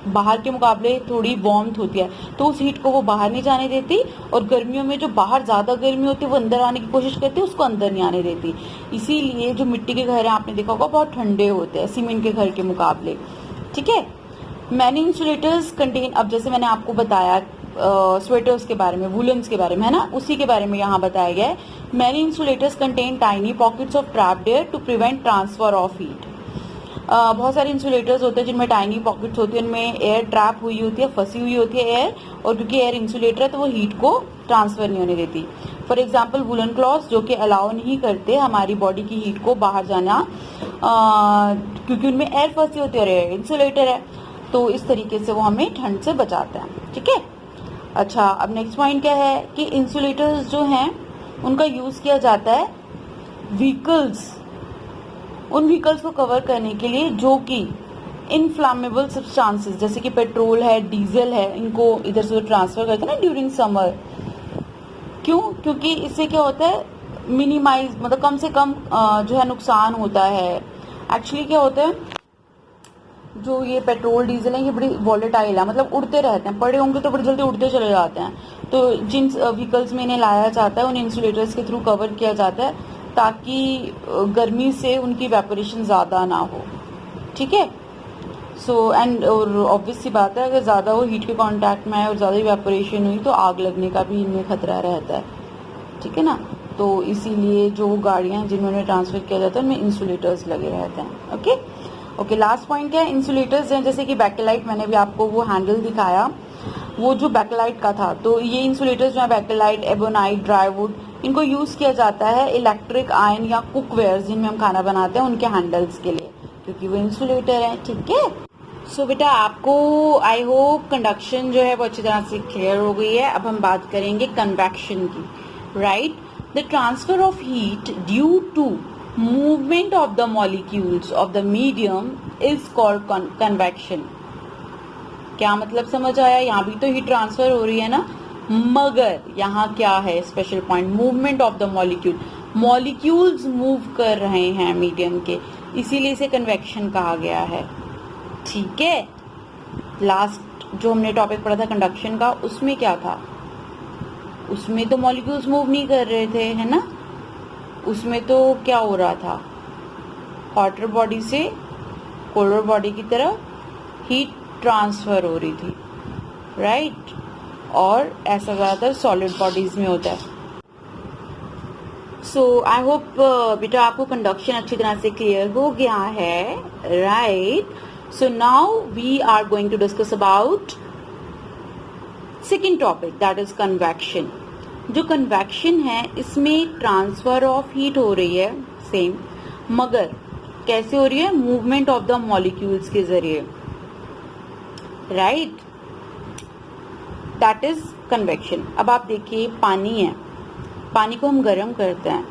बाहर के मुकाबले थोड़ी वार्मथ होती है, तो उस हीट को वो बाहर नहीं जाने देती, और गर्मियों में जो बाहर ज्यादा गर्मी होती है वो अंदर आने की कोशिश करती है, उसको अंदर नहीं आने देती। इसीलिए जो मिट्टी के घर है आपने देखा होगा बहुत ठंडे होते हैं सीमेंट के घर के मुकाबले, ठीक है। मैनी इंसुलेटर्स कंटेन, अब जैसे मैंने आपको बताया स्वेटर्स के बारे में, वुलन्स के बारे में, है ना, उसी के बारे में यहाँ बताया गया है। Many insulators contain tiny pockets of trapped air to prevent transfer of heat. बहुत सारे इंसुलेटर्स होते हैं जिनमें टाइनी पॉकेट्स होती है, उनमें एयर ट्रैप हुई होती है, फंसी हुई होती है एयर, और क्योंकि एयर इंसुलेटर है तो वो हीट को ट्रांसफर नहीं होने देती। फॉर एग्जाम्पल वुलन क्लॉथ्स जो कि अलाउ नहीं करते हमारी बॉडी की हीट को बाहर जाना, क्योंकि उनमें एयर फंसी होती है और एयर इंसुलेटर है, तो इस तरीके से वो हमें ठंड से बचाते हैं, ठीक है। अच्छा, अब नेक्स्ट पॉइंट क्या है कि इंसुलेटर्स जो हैं उनका यूज किया जाता है व्हीकल्स, उन व्हीकल्स को कवर करने के लिए जो कि इनफ्लामेबल सब्सटेंसेस जैसे कि पेट्रोल है, डीजल है, इनको इधर से उधर ट्रांसफर करते हैं ना ड्यूरिंग समर। क्यों? क्योंकि इससे क्या होता है, मिनिमाइज, मतलब कम से कम जो है नुकसान होता है। एक्चुअली क्या होता है, जो ये पेट्रोल डीजल है ये बड़ी वॉलेटाइल है, मतलब उड़ते रहते हैं, पड़े होंगे तो बड़ी जल्दी उड़ते चले जाते हैं। तो जिन व्हीकल्स में इन्हें लाया जाता है उन्हें इंसुलेटर्स के थ्रू कवर किया जाता है, ताकि गर्मी से उनकी इवेपोरेशन ज़्यादा ना हो, ठीक है। सो एंड और ऑब्वियस सी बात है, अगर ज़्यादा वो हीट के कांटेक्ट में आए और ज़्यादा इवेपोरेशन हुई तो आग लगने का भी इनमें खतरा रहता है, ठीक है ना। तो इसीलिए जो गाड़ियाँ जिन्होंने ट्रांसफ़र किया जाता है उनमें इंसुलेटर्स लगे रहते हैं। ओके, लास्ट पॉइंट क्या है, इंसुलेटर्स हैं, जैसे कि बैकेलाइट, मैंने भी आपको वो हैंडल दिखाया, वो जो बैकेलाइट का था। तो ये इंसुलेटर्स जो है बैकेलाइट, एबोनाइट, ड्राईवुड, इनको यूज़ किया जाता है इलेक्ट्रिक आयन या कुकवेयर जिनमें हम खाना बनाते हैं उनके हैंडल्स के लिए, क्योंकि वो इंसुलेटर हैं, ठीक है। सो बेटा आपको आई होप कंडक्शन जो है वो अच्छी तरह से क्लियर हो गई है। अब हम बात करेंगे कन्वेक्शन की, right. The transfer of heat due to movement of the molecules of the medium is called convection. क्या मतलब समझ आया, यहाँ भी तो हीट ट्रांसफर हो रही है ना, मगर यहाँ क्या है special point, movement of the molecule, molecules move कर रहे हैं मीडियम के, इसीलिए इसे कन्वेक्शन कहा गया है, ठीक है। लास्ट जो हमने टॉपिक पढ़ा था कंडक्शन का, उसमें क्या था, उसमें तो मॉलिक्यूल्स मूव नहीं कर रहे थे, है ना। उसमें तो क्या हो रहा था, हॉटर बॉडी से कोल्डर बॉडी की तरफ हीट ट्रांसफर हो रही थी, राइट। और ऐसा ज़्यादातर सॉलिड बॉडीज में होता है। सो आई होप बेटा आपको कंडक्शन अच्छी तरह से क्लियर हो गया है, right. So now we are going to discuss about second topic, that is convection. जो convection है इसमें transfer of heat हो रही है सेम, मगर कैसे हो रही है, movement of the molecules के जरिए, right, that is convection. अब आप देखिए पानी है, पानी को हम गर्म करते हैं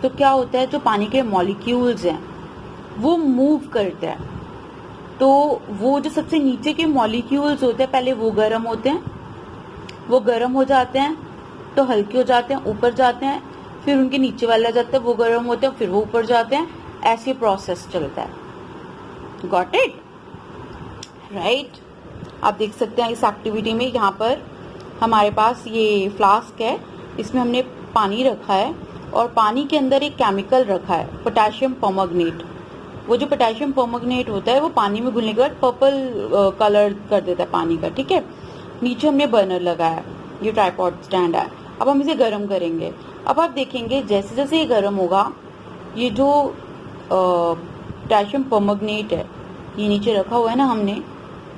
तो क्या होता है, जो पानी के मॉलिक्यूल्स हैं वो मूव करते हैं। तो वो जो सबसे नीचे के मॉलिक्यूल्स होते हैं पहले वो गर्म होते हैं, वो गर्म हो जाते हैं तो हल्के हो जाते हैं, ऊपर जाते हैं, फिर उनके नीचे वाला जाता है, वो गर्म होते हैं, फिर वो ऊपर जाते हैं, ऐसे प्रोसेस चलता है। Got it, right. आप देख सकते हैं इस एक्टिविटी में, यहाँ पर हमारे पास ये फ्लास्क है, इसमें हमने पानी रखा है और पानी के अंदर एक केमिकल रखा है, पोटेशियम परमैंगनेट। वो जो पोटेशियम परमैंगनेट होता है वो पानी में घुलने के बाद पर्पल कलर कर देता है पानी का, ठीक है। नीचे हमने बर्नर लगाया, ये ट्राइपॉड स्टैंड है। अब हम इसे गर्म करेंगे। अब आप देखेंगे जैसे जैसे ये गर्म होगा, ये जो पोटेशियम परमैंगनेट है ये नीचे रखा हुआ है ना हमने,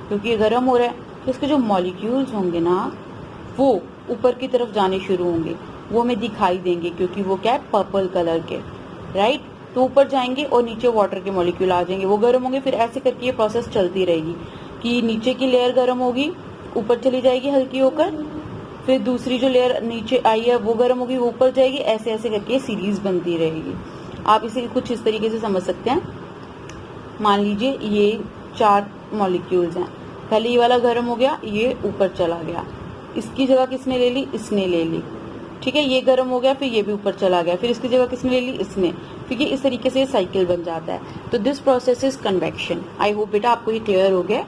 क्योंकि ये गर्म हो रहा है, तो इसके जो मॉलिक्यूल्स होंगे ना वो ऊपर की तरफ जाने शुरू होंगे, वो हमें दिखाई देंगे क्योंकि वो क्या है, पर्पल कलर के, राइट। तो ऊपर जाएंगे और नीचे वाटर के मॉलिक्यूल आ जाएंगे, वो गर्म होंगे, फिर ऐसे करके ये प्रोसेस चलती रहेगी कि नीचे की लेयर गर्म होगी, ऊपर चली जाएगी हल्की होकर, फिर दूसरी जो लेयर नीचे आई है वो गर्म होगी, वो ऊपर जाएगी, ऐसे ऐसे करके सीरीज बनती रहेगी। आप इसे कुछ इस तरीके से समझ सकते हैं। मान लीजिए ये 4 मॉलिक्यूल्स हैं, पहले ये वाला गर्म हो गया, ये ऊपर चला गया, इसकी जगह किसने ले ली, इसने ले ली, ठीक है। ये गर्म हो गया, फिर ये भी ऊपर चला गया, फिर इसकी जगह किसने ले ली, इसने, क्योंकि इस तरीके से ये साइकिल बन जाता है। तो this process is convection. I hope बेटा आपको ये क्लियर हो गया।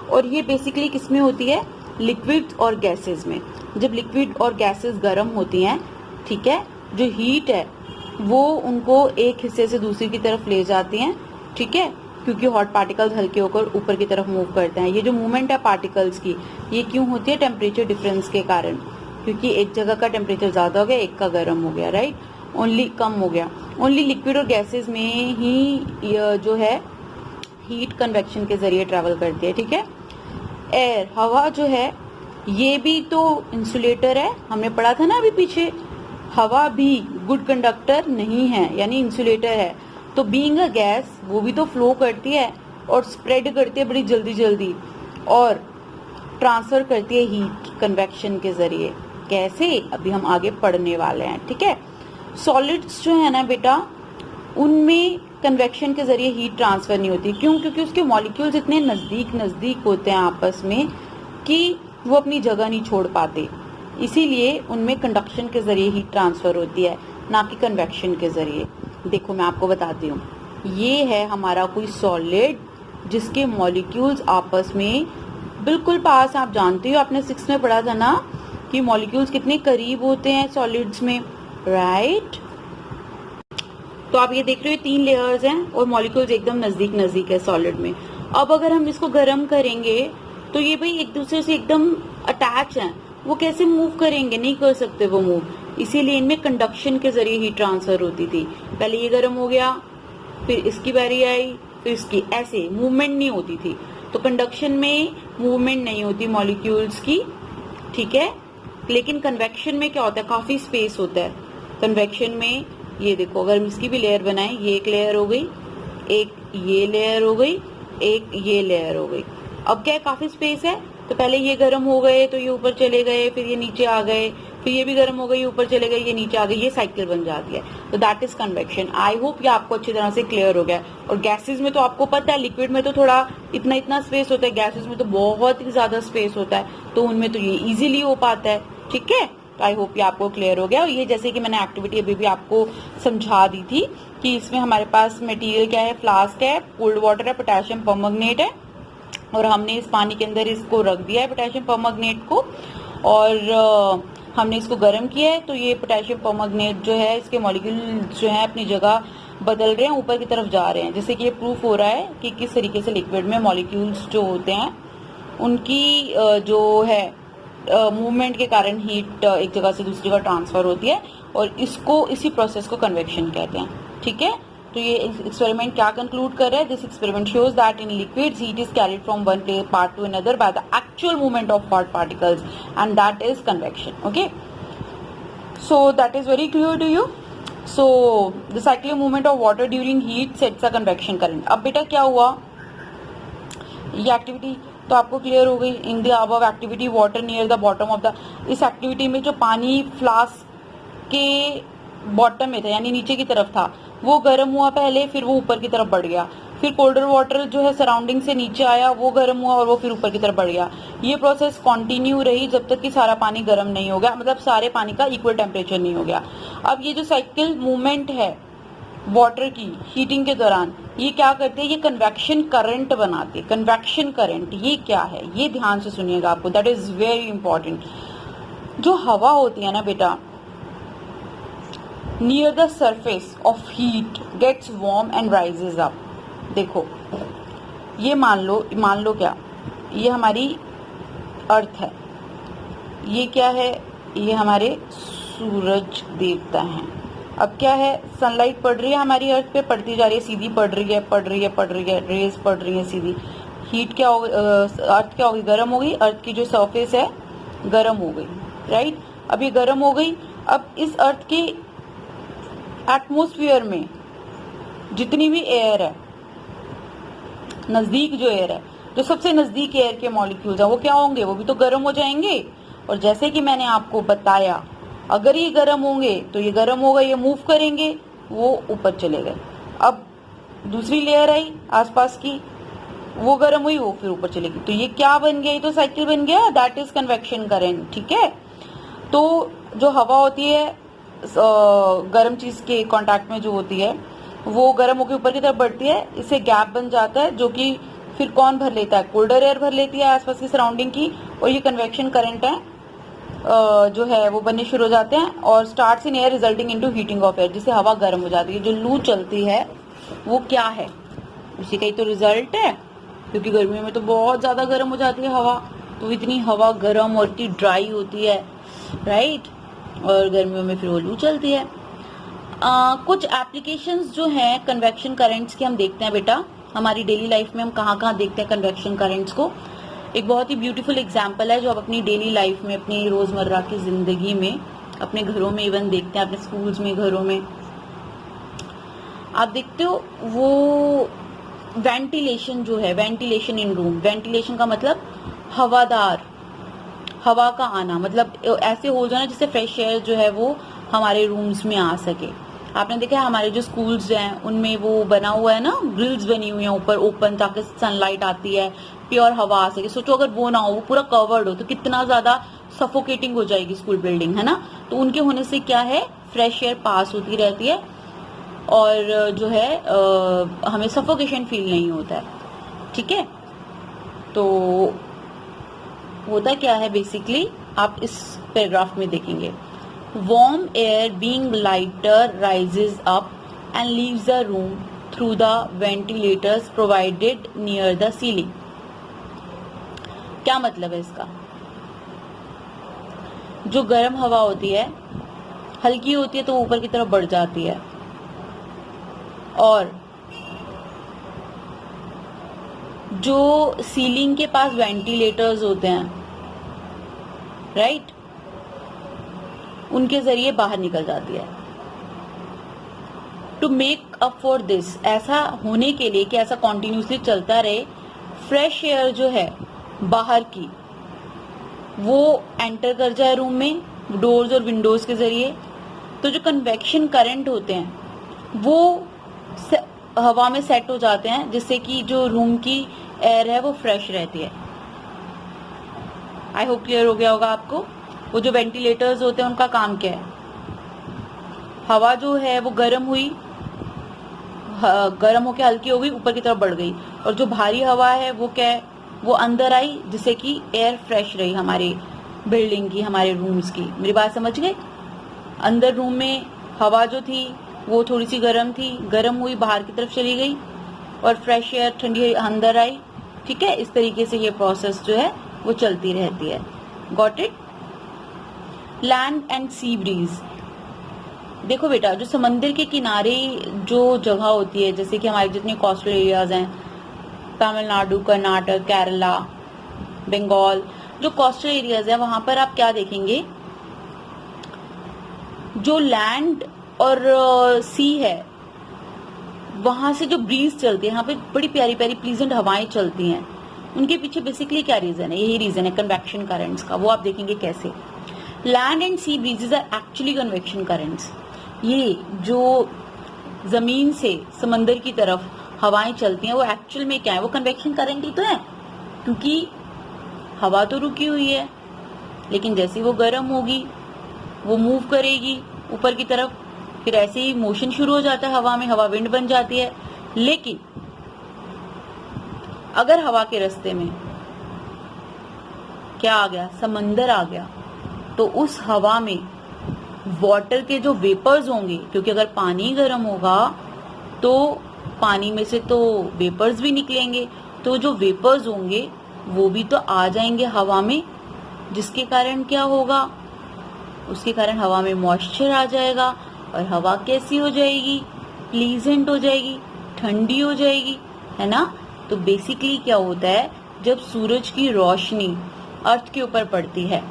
और ये बेसिकली किसमें होती है, लिक्विड और गैसेस में। जब लिक्विड और गैसेस गर्म होती हैं, ठीक है, जो हीट है वो उनको एक हिस्से से दूसरी की तरफ ले जाती हैं, ठीक है, क्योंकि हॉट पार्टिकल्स हल्के होकर ऊपर की तरफ मूव करते हैं। ये जो मूवमेंट है पार्टिकल्स की, ये क्यों होती है, टेम्परेचर डिफरेंस के कारण, क्योंकि एक जगह का टेम्परेचर ज्यादा हो गया, एक का गर्म हो गया, राइट, ओनली कम हो गया। ओनली लिक्विड और गैसेस में ही जो है हीट कन्वेक्शन के जरिए ट्रैवल करती है, ठीक है। एयर, हवा जो है ये भी तो इंसुलेटर है, हमने पढ़ा था ना अभी पीछे, हवा भी गुड कंडक्टर नहीं है, यानी इंसुलेटर है। तो बीइंग अ गैस वो भी तो फ्लो करती है और स्प्रेड करती है बड़ी जल्दी जल्दी, और ट्रांसफर करती है हीट कन्वेक्शन के जरिए। कैसे, अभी हम आगे पढ़ने वाले हैं, ठीक है। सॉलिड्स जो है ना बेटा, उनमें कन्वेक्शन के जरिए हीट ट्रांसफर नहीं होती। क्यों, क्योंकि उसके मॉलिक्यूल्स इतने नजदीक होते हैं आपस में कि वो अपनी जगह नहीं छोड़ पाते, इसीलिए उनमें कंडक्शन के जरिए हीट ट्रांसफर होती है, ना कि कन्वेक्शन के जरिए। देखो मैं आपको बताती हूँ, ये है हमारा कोई सॉलिड जिसके मॉलिक्यूल्स आपस में बिल्कुल पास, आप जानते हो, आपने 6 में पढ़ा था ना कि मॉलिक्यूल्स कितने करीब होते हैं सॉलिड्स में, राइट। तो आप ये देख रहे हो 3 लेयर्स हैं और मॉलिक्यूल्स एकदम नजदीक नजदीक है सॉलिड में। अब अगर हम इसको गर्म करेंगे तो ये भाई एक दूसरे से एकदम अटैच हैं, वो कैसे मूव करेंगे, नहीं कर सकते वो मूव, इसीलिए इनमें कंडक्शन के जरिए हीट ट्रांसफर होती थी। पहले ये गर्म हो गया, फिर इसकी बारी आई, फिर इसकी, ऐसे मूवमेंट नहीं होती थी। तो कंडक्शन में मूवमेंट नहीं होती मॉलिक्यूल्स की, ठीक है। लेकिन कन्वेक्शन में क्या होता है, काफी स्पेस होता है कन्वेक्शन में। ये देखो अगर हम इसकी भी लेयर बनाए, ये एक लेयर हो गई, एक ये लेयर हो गई, एक ये लेयर हो गई। अब क्या है, काफी स्पेस है, तो पहले ये गर्म हो गए तो ये ऊपर चले गए, फिर ये नीचे आ गए, फिर ये भी गर्म हो गए, ऊपर चले गए, ये नीचे आ गए, ये साइकिल बन जाती है। तो that is convection. I hope ये आपको अच्छी तरह से क्लियर हो गया। और गैसेज में तो आपको पता है, लिक्विड में तो थोड़ा इतना इतना स्पेस होता है, गैसेज में तो बहुत ही ज्यादा स्पेस होता है, तो उनमें तो ये इजीली हो पाता है, ठीक है। तो आई होप ये आपको क्लियर हो गया। और ये जैसे कि मैंने एक्टिविटी अभी भी आपको समझा दी थी कि इसमें हमारे पास मटेरियल क्या है, फ्लास्क है, कोल्ड वाटर है, पोटेशियम परमैंगनेट है, और हमने इस पानी के अंदर इसको रख दिया है पोटेशियम परमैंगनेट को, और हमने इसको गर्म किया है। तो ये पोटेशियम परमैंगनेट जो है, इसके मॉलिक्यूल जो है अपनी जगह बदल रहे हैं, ऊपर की तरफ जा रहे हैं। जैसे कि ये प्रूफ हो रहा है कि किस तरीके से लिक्विड में मॉलिक्यूल्स जो होते हैं उनकी जो है मूवमेंट के कारण हीट एक जगह से दूसरी जगह ट्रांसफर होती है, और इसको, इसी प्रोसेस को कन्वेक्शन कहते हैं, ठीक है। तो ये एक्सपेरिमेंट क्या कंक्लूड कर रहा है, this experiment shows that in liquids heat is carried from one part to another by the actual movement of hot particles, and that is convection. Okay, so that is very clear to you. So the cyclic movement of water during heat sets a convection current. अब बेटा क्या हुआ, ये activity तो आपको clear हो गई। In the above activity water near the bottom of the, इस एक्टिविटी में जो पानी फ्लास्क के बॉटम में था, यानी नीचे की तरफ था, वो गर्म हुआ पहले, फिर वो ऊपर की तरफ बढ़ गया, फिर कोल्डर वाटर जो है सराउंडिंग से नीचे आया, वो गर्म हुआ और वो फिर ऊपर की तरफ बढ़ गया। ये प्रोसेस कंटिन्यू रही जब तक कि सारा पानी गर्म नहीं हो गया, मतलब सारे पानी का इक्वल टेम्परेचर नहीं हो गया। अब ये जो साइकिल मूवमेंट है वाटर की हीटिंग के दौरान, ये क्या करते हैं, ये कन्वेक्शन करंट बनाते हैं। कन्वेक्शन करंट ये क्या है, ये ध्यान से सुनिएगा आपको, दैट इज वेरी इंपॉर्टेंट। जो हवा होती है ना बेटा, near the surface of heat gets warm and rises up. देखो ये मान लो क्या, ये हमारी अर्थ है, ये क्या है, ये हमारे सूरज देवता हैं। अब क्या है, सनलाइट पड़ रही है हमारी अर्थ पे, पड़ती जा रही है, सीधी पड़ रही है, रेज पड़ रही है सीधी। हीट क्या हो, अर्थ क्या होगी, गर्म हो गई, अर्थ की जो सरफेस है गर्म हो गई, राइट। अब ये गर्म हो गई, अब इस अर्थ के एटमॉस्फेयर में जितनी भी एयर है, नजदीक जो एयर है, जो सबसे नजदीक एयर के मॉलिक्यूल्स है, वो क्या होंगे, वो भी तो गर्म हो जाएंगे। और जैसे कि मैंने आपको बताया, अगर ये गर्म होंगे तो ये गर्म हो गए, ये मूव करेंगे, वो ऊपर चले गए। अब दूसरी लेयर आई आसपास की, वो गर्म हुई, वो फिर ऊपर चलेगी, तो ये क्या बन गया, ये तो साइकिल बन गया, दैट इज कन्वेक्शन करंट, ठीक है। तो जो हवा होती है गर्म चीज के कांटेक्ट में जो होती है, वो गर्म होकर ऊपर की तरफ बढ़ती है, इससे गैप बन जाता है, जो कि फिर कौन भर लेता है, कोल्डर एयर भर लेती है आसपास की सराउंडिंग की, और ये कन्वेक्शन करंट है जो है वो बनने शुरू हो जाते हैं, और starts in air resulting into heating of air, जिससे हवा गर्म हो जाती है। जो लू चलती है वो क्या है, इसी का ही तो रिजल्ट है, क्योंकि गर्मियों में तो बहुत ज्यादा गर्म हो जाती है हवा, तो इतनी हवा गर्म और इतनी ड्राई होती है, राइट, और गर्मियों में फिर वो लू चलती है। कुछ एप्लीकेशंस जो हैं कन्वेक्शन करंट्स के हम देखते हैं बेटा, हमारी डेली लाइफ में हम कहाँ देखते हैं कन्वेक्शन करंट्स को। एक बहुत ही ब्यूटीफुल एग्जाम्पल है जो आप अपनी डेली लाइफ में, अपनी रोजमर्रा की जिंदगी में, अपने घरों में इवन देखते हैं, अपने स्कूल्स में, घरों में आप देखते हो, वो वेंटिलेशन जो है, वेंटिलेशन इन रूम। वेंटिलेशन का मतलब हवादार, हवा का आना, मतलब ऐसे हो जाना जिससे फ्रेश एयर जो है वो हमारे रूम्स में आ सके। आपने देखा है हमारे जो स्कूल्स हैं उनमें वो बना हुआ है ना, ग्रिल्स बनी हुई हैं ऊपर ओपन, ताकि सनलाइट आती है, प्योर हवा आ सके। सोचो अगर वो ना हो, वो पूरा कवर्ड हो, तो कितना ज्यादा सफोकेटिंग हो जाएगी स्कूल बिल्डिंग, है ना। तो उनके होने से क्या है, फ्रेश एयर पास होती रहती है, और जो है हमें सफोकेशन फील नहीं होता है, ठीक है। तो होता क्या है बेसिकली, आप इस पैराग्राफ में देखेंगे, warm air being lighter rises up and leaves the room through the ventilators provided near the ceiling. क्या मतलब है इसका? जो गर्म हवा होती है हल्की होती है तो ऊपर की तरफ बढ़ जाती है, और जो सीलिंग के पास वेंटिलेटर्स होते हैं, राइट, उनके जरिए बाहर निकल जाती है। To make up for this, ऐसा होने के लिए कि ऐसा कॉन्टिन्यूसली चलता रहे, फ्रेश एयर जो है बाहर की वो एंटर कर जाए रूम में डोर्स और विंडोज के जरिए, तो जो कन्वेक्शन करंट होते हैं वो हवा में सेट हो जाते हैं, जिससे कि जो रूम की एयर है वो फ्रेश रहती है। आई होप क्लियर हो गया होगा आपको। वो जो वेंटिलेटर्स होते हैं उनका काम क्या है? हवा जो है वो गर्म हुई, गर्म होकर हल्की हो गई, ऊपर की तरफ बढ़ गई, और जो भारी हवा है वो क्या है? वो अंदर आई, जिससे कि एयर फ्रेश रही हमारे बिल्डिंग की, हमारे रूम्स की। मेरी बात समझ गए? अंदर रूम में हवा जो थी वो थोड़ी सी गर्म थी, गर्म हुई, बाहर की तरफ चली गई और फ्रेश एयर ठंडी अंदर आई। ठीक है, इस तरीके से ये प्रोसेस जो है वो चलती रहती है। Got it? Land and sea bridge. देखो बेटा, जो समंदर के किनारे जो जगह होती है, जैसे कि हमारे जितने कोस्टल एरियाज हैं, तमिलनाडु, कर्नाटक, केरला, बंगाल, जो कोस्टल एरियाज है वहां पर आप क्या देखेंगे? जो लैंड और सी है वहां से जो ब्रीज चलती है, यहाँ पे बड़ी प्यारी प्यारी प्लीजेंट हवाएं चलती हैं। उनके पीछे बेसिकली क्या रीजन है? यही रीजन है कन्वेक्शन करंट्स का। वो आप देखेंगे कैसे। Land and sea breezes are actually convection currents. ये जो जमीन से समंदर की तरफ हवाएं चलती हैं वो एक्चुअल में क्या है? वो कन्वेक्शन करंट ही तो है, क्योंकि हवा तो रुकी हुई है, लेकिन जैसे वो गर्म होगी वो मूव करेगी ऊपर की तरफ, फिर ऐसे ही मोशन शुरू हो जाता है हवा में, हवा विंड बन जाती है। लेकिन अगर हवा के रास्ते में क्या आ गया? समंदर आ गया, तो उस हवा में वाटर के जो वेपर्स होंगे, क्योंकि अगर पानी गर्म होगा तो पानी में से तो वेपर्स भी निकलेंगे, तो जो वेपर्स होंगे वो भी तो आ जाएंगे हवा में, जिसके कारण क्या होगा? उसके कारण हवा में मॉइस्चर आ जाएगा, और हवा कैसी हो जाएगी? प्लीजेंट हो जाएगी, ठंडी हो जाएगी, है ना। तो बेसिकली क्या होता है, जब सूरज की रोशनी अर्थ के ऊपर पड़ती है,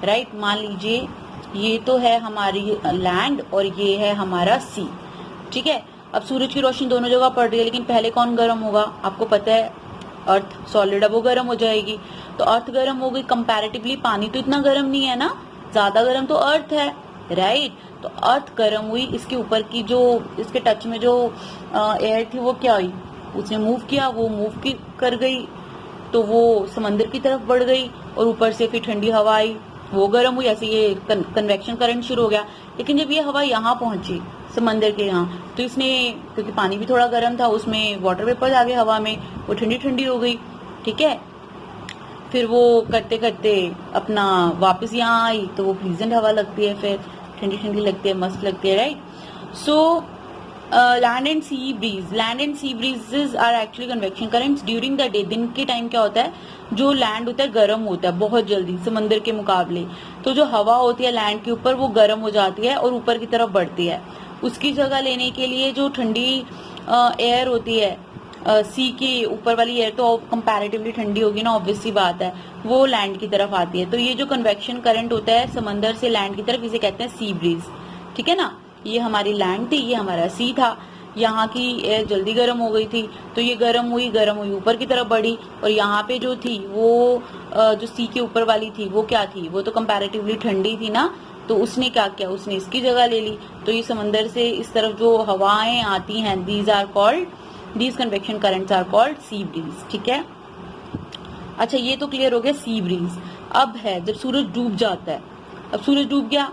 राइट, मान लीजिए ये तो है हमारी लैंड और ये है हमारा सी, ठीक है। अब सूरज की रोशनी दोनों जगह पड़ रही है, लेकिन पहले कौन गर्म होगा? आपको पता है, अर्थ सॉलिड है, वो गर्म हो जाएगी। तो अर्थ गर्म हो गई, कंपैरेटिवली पानी तो इतना गर्म नहीं है ना, ज्यादा गर्म तो अर्थ है, राइट। तो अर्थ गर्म हुई, इसके ऊपर की जो इसके टच में जो एयर थी वो क्या हुई? उसने मूव किया, वो मूव कर गई, तो वो समंदर की तरफ बढ़ गई, और ऊपर से फिर ठंडी हवा आई, वो गर्म हुई, ऐसे ये कन्वेक्शन करंट शुरू हो गया। लेकिन जब ये हवा यहाँ पहुंची समंदर के यहाँ, तो इसने, क्योंकि पानी भी थोड़ा गर्म था, उसमें वाटर वेपर आ गए हवा में, वो ठंडी ठंडी हो गई, ठीक है। फिर वो करते करते अपना वापस यहाँ आई, तो वो प्लीजेंट हवा लगती है, फिर ठंडी ठंडी लगती है, मस्त लगती है, right. So land and sea breeze, land and sea breezes are actually convection currents during the day. दिन के टाइम क्या होता है, जो लैंड होता है गर्म होता है बहुत जल्दी समंदर के मुकाबले, तो जो हवा होती है लैंड के ऊपर वो गर्म हो जाती है और ऊपर की तरफ बढ़ती है। उसकी जगह लेने के लिए जो ठंडी एयर होती है, सी के ऊपर वाली एयर तो कंपैरेटिवली ठंडी होगी ना, ऑब्वियस सी बात है, वो लैंड की तरफ आती है। तो ये जो कन्वेक्शन करंट होता है समंदर से लैंड की तरफ, इसे कहते हैं सी ब्रीज, ठीक है ना। ये हमारी लैंड थी, ये हमारा सी था, यहाँ की एयर जल्दी गर्म हो गई थी, तो ये गर्म हुई ऊपर की तरफ बढ़ी, और यहाँ पे जो थी वो जो सी के ऊपर वाली थी वो क्या थी? वो तो कंपैरेटिवली ठंडी थी ना, तो उसने क्या किया? उसने इसकी जगह ले ली। तो ये समंदर से इस तरफ जो हवाएं आती हैं, these convection currents are called sea breeze, ठीक है। अच्छा, ये तो क्लियर हो गया सी ब्रीज। अब है जब सूरज डूब जाता है, अब सूरज डूब गया,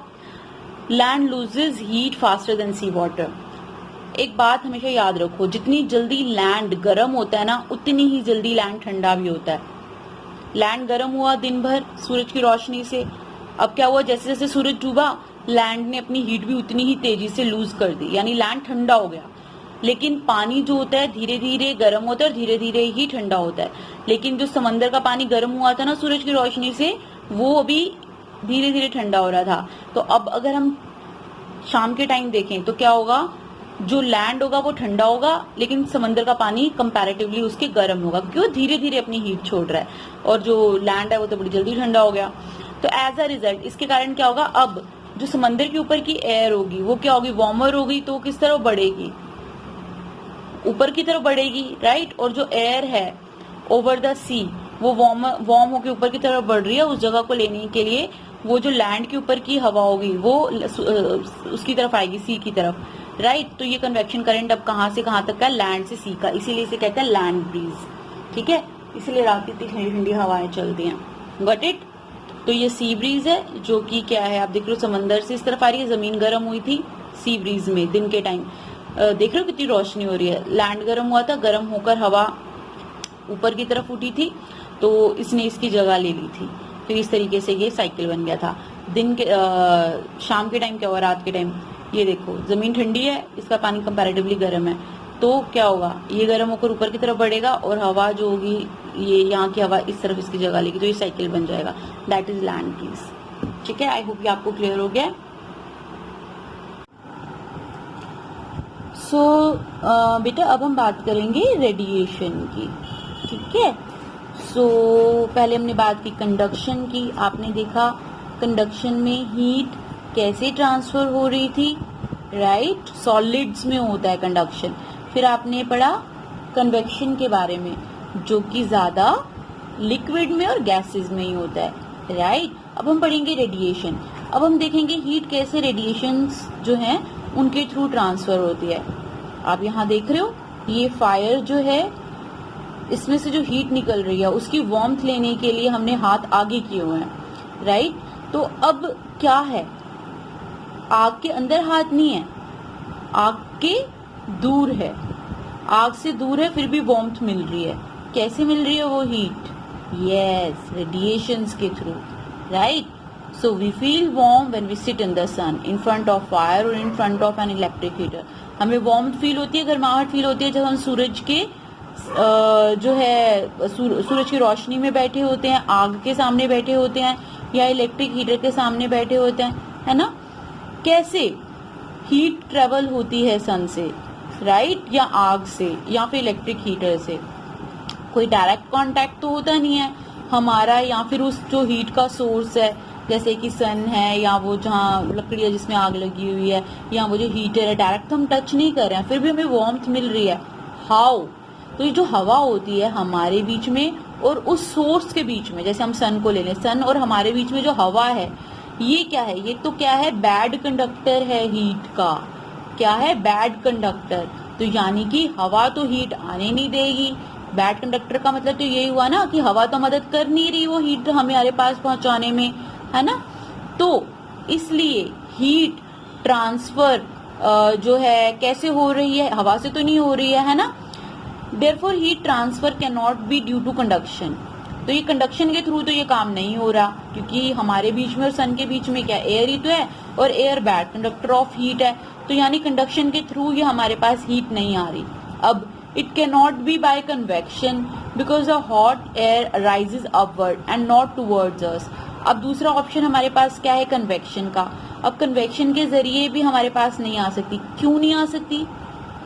land loses heat faster than sea water. एक बात हमेशा याद रखो, जितनी जल्दी लैंड गर्म होता है ना, उतनी ही जल्दी लैंड ठंडा भी होता है। लैंड गर्म हुआ दिन भर सूरज की रोशनी से, अब क्या हुआ, जैसे जैसे सूरज डूबा लैंड ने अपनी हीट भी उतनी ही तेजी से लूज कर दी, यानी लैंड ठंडा हो गया। लेकिन पानी जो होता है धीरे धीरे गर्म होता है और धीरे धीरे ही ठंडा होता है। लेकिन जो समंदर का पानी गर्म हुआ था ना सूरज की रोशनी से, वो अभी धीरे धीरे ठंडा हो रहा था। तो अब अगर हम शाम के टाइम देखें तो क्या होगा, जो लैंड होगा वो ठंडा होगा, लेकिन समंदर का पानी कंपैरेटिवली उसके गर्म होगा, क्यों, धीरे धीरे अपनी हीट छोड़ रहा है। और जो लैंड है वो तो बड़ी जल्दी ठंडा हो गया। तो एज अ रिजल्ट इसके कारण क्या होगा, अब जो समंदर के ऊपर की एयर होगी वो क्या होगी, वार्मर होगी, तो किस तरफ बढ़ेगी, ऊपर की तरफ बढ़ेगी, राइट। और जो एयर है ओवर द सी वो वार्म होकर ऊपर की तरफ बढ़ रही है, उस जगह को लेने के लिए वो जो लैंड के ऊपर की हवा होगी वो उसकी तरफ आएगी, सी की तरफ, राइट। तो ये कन्वेक्शन करंट अब कहां से कहां तक का, लैंड से सी का, इसीलिए इसे कहते हैं लैंड ब्रीज, ठीक है। इसीलिए रात की ठंडी ठंडी हवाएं चलती हैं, गॉट इट। तो ये सी ब्रीज है जो कि क्या है, आप देख रहे हो समंदर से इस तरफ आ रही है, जमीन गर्म हुई थी सी ब्रीज में दिन के टाइम, देख रहे हो कितनी रोशनी हो रही है, लैंड गर्म हुआ था, गर्म होकर हवा ऊपर की तरफ उठी थी, तो इसने इसकी जगह ले ली थी। तो इस तरीके से ये साइकिल बन गया था। दिन के शाम के टाइम क्या हुआ, रात के टाइम, ये देखो जमीन ठंडी है, इसका पानी कंपैरेटिवली गर्म है, तो क्या होगा, ये गर्म होकर ऊपर की तरफ बढ़ेगा और हवा जो होगी, ये यहाँ की हवा इस तरफ इसकी जगह लेगी, तो ये साइकिल बन जाएगा, दैट इज लैंड ब्रीज, ठीक है। आई होप ये आपको क्लियर हो गया। सो बेटा अब हम बात करेंगे रेडिएशन की, ठीक है। सो पहले हमने बात की कंडक्शन की, आपने देखा कंडक्शन में हीट कैसे ट्रांसफर हो रही थी, राइट, सॉलिड्स में होता है कंडक्शन। फिर आपने पढ़ा कन्वेक्शन के बारे में, जो कि ज्यादा लिक्विड में और गैसेस में ही होता है, राइट। अब हम पढ़ेंगे रेडिएशन। अब हम देखेंगे हीट कैसे रेडिएशंस जो हैं उनके थ्रू ट्रांसफर होती है। आप यहाँ देख रहे हो, ये फायर जो है, इसमें से जो हीट निकल रही है उसकी वार्मथ लेने के लिए हमने हाथ आगे किए हुए हैं, राइट। तो अब क्या है, आग के अंदर हाथ नहीं है, आग के दूर है, आग से दूर है, फिर भी वार्मथ मिल रही है। कैसे मिल रही है वो हीट, यस, रेडिएशंस के through, right. So we feel warm when we sit in the sun, in front of fire or in front of an electric heater. हमें warmth फील होती है, गर्माहट फील होती है जब हम सूरज के जो है सूरज की रोशनी में बैठे होते हैं, आग के सामने बैठे होते हैं या इलेक्ट्रिक हीटर के सामने बैठे होते हैं, है ना। कैसे हीट ट्रेवल होती है सन से, राइट, या आग से या फिर इलेक्ट्रिक हीटर से, कोई डायरेक्ट कांटेक्ट तो होता नहीं है हमारा, या फिर उस जो हीट का सोर्स है जैसे कि सन है या वो जहाँ लकड़ी है जिसमें आग लगी हुई है या वो जो हीटर है, डायरेक्ट हम टच नहीं कर रहे हैं, फिर भी हमें वार्मथ मिल रही है। हाउ, तो ये जो हवा होती है हमारे बीच में और उस सोर्स के बीच में, जैसे हम सन को ले लें, सन और हमारे बीच में जो हवा है, ये क्या है, ये तो क्या है, बैड कंडक्टर है हीट का, क्या है, बैड कंडक्टर। तो यानी कि हवा तो हीट आने नहीं देगी, बैड कंडक्टर का मतलब तो यही हुआ ना कि हवा तो मदद कर नहीं रही वो हीट हमारे पास पहुंचाने में, है ना। तो इसलिए हीट ट्रांसफर जो है कैसे हो रही है, हवा से तो नहीं हो रही है ना। Therefore heat transfer can not be due to conduction. तो ये कंडक्शन के थ्रू तो ये काम नहीं हो रहा, क्योंकि हमारे बीच में और सन के बीच में क्या, एयर ही तो है, और air bad conductor of heat है, तो यानी कंडक्शन के थ्रू ये हमारे पास हीट नहीं आ रही। अब it cannot be by convection because the hot air rises upward and not towards us. अब दूसरा ऑप्शन हमारे पास क्या है, कन्वेक्शन का। अब कन्वेक्शन के जरिए भी हमारे पास नहीं आ सकती, क्यों नहीं आ सकती,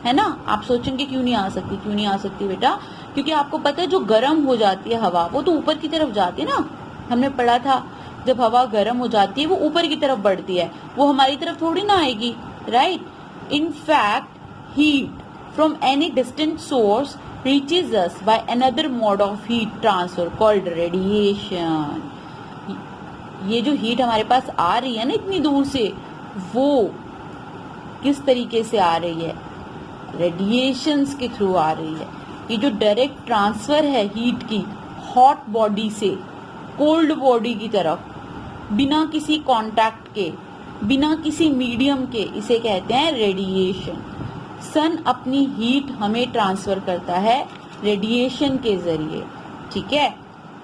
है ना। आप सोचेंगे क्यों नहीं आ सकती, क्यों नहीं आ सकती बेटा, क्योंकि आपको पता है जो गर्म हो जाती है हवा वो तो ऊपर की तरफ जाती है ना, हमने पढ़ा था जब हवा गर्म हो जाती है वो ऊपर की तरफ बढ़ती है, वो हमारी तरफ थोड़ी ना आएगी, right. In fact heat from any distant source reaches us by another mode of heat transfer called radiation. ये जो हीट हमारे पास आ रही है ना इतनी दूर से, वो किस तरीके से आ रही है, रेडिएशंस के थ्रू आ रही है। ये जो डायरेक्ट ट्रांसफर है हीट की हॉट बॉडी से कोल्ड बॉडी की तरफ, बिना किसी कांटेक्ट के, बिना किसी मीडियम के, इसे कहते हैं रेडिएशन। सन अपनी हीट हमें ट्रांसफर करता है रेडिएशन के जरिए, ठीक है।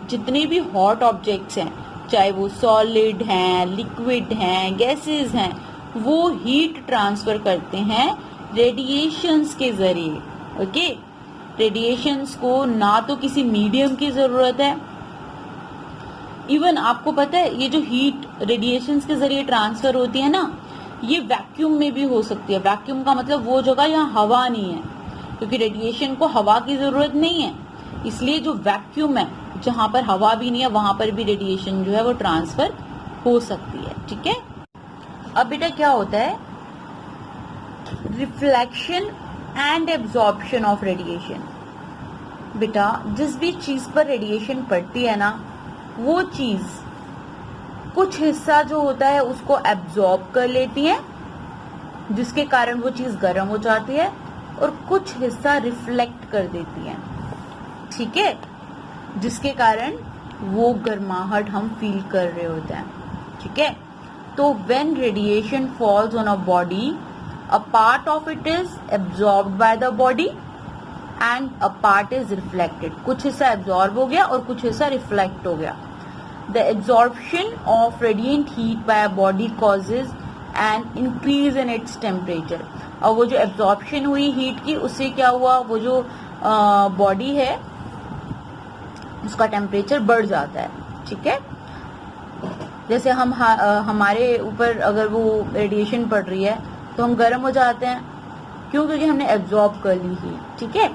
जितने भी हॉट ऑब्जेक्ट्स हैं चाहे वो सॉलिड हैं, लिक्विड हैं, गैसेस हैं, वो हीट ट्रांसफर करते हैं रेडिएशंस के जरिए। ओके, रेडिएशंस को ना तो किसी मीडियम की जरूरत है, इवन आपको पता है ये जो हीट रेडिएशंस के जरिए ट्रांसफर होती है ना, ये वैक्यूम में भी हो सकती है। वैक्यूम का मतलब वो जगह यहाँ हवा नहीं है, क्योंकि रेडिएशन को हवा की जरूरत नहीं है, इसलिए जो वैक्यूम है जहां पर हवा भी नहीं है वहां पर भी रेडिएशन जो है वो ट्रांसफर हो सकती है। ठीक है, अब बेटा क्या होता है, reflection and absorption of radiation. बेटा जिस भी चीज पर रेडिएशन पड़ती है ना, वो चीज कुछ हिस्सा जो होता है उसको एब्जॉर्ब कर लेती है, जिसके कारण वो चीज गर्म हो जाती है, और कुछ हिस्सा रिफ्लेक्ट कर देती है। ठीक है, जिसके कारण वो गर्माहट हम फील कर रहे होते हैं। ठीक है, तो when radiation falls on a body, a part of it is absorbed by the body and a part is reflected. कुछ हिस्सा एब्जॉर्ब हो गया और कुछ हिस्सा रिफ्लेक्ट हो गया। The absorption of radiant heat bye a body causes an increase in its temperature. और वो जो एब्जॉर्प्शन हुई हीट की, उससे क्या हुआ, वो जो बॉडी है उसका टेम्परेचर बढ़ जाता है। ठीक है, जैसे हम हमारे ऊपर अगर वो रेडिएशन पड़ रही है तो हम गर्म हो जाते हैं, क्यों? क्योंकि हमने एब्जॉर्ब कर ली हीट। ठीक है,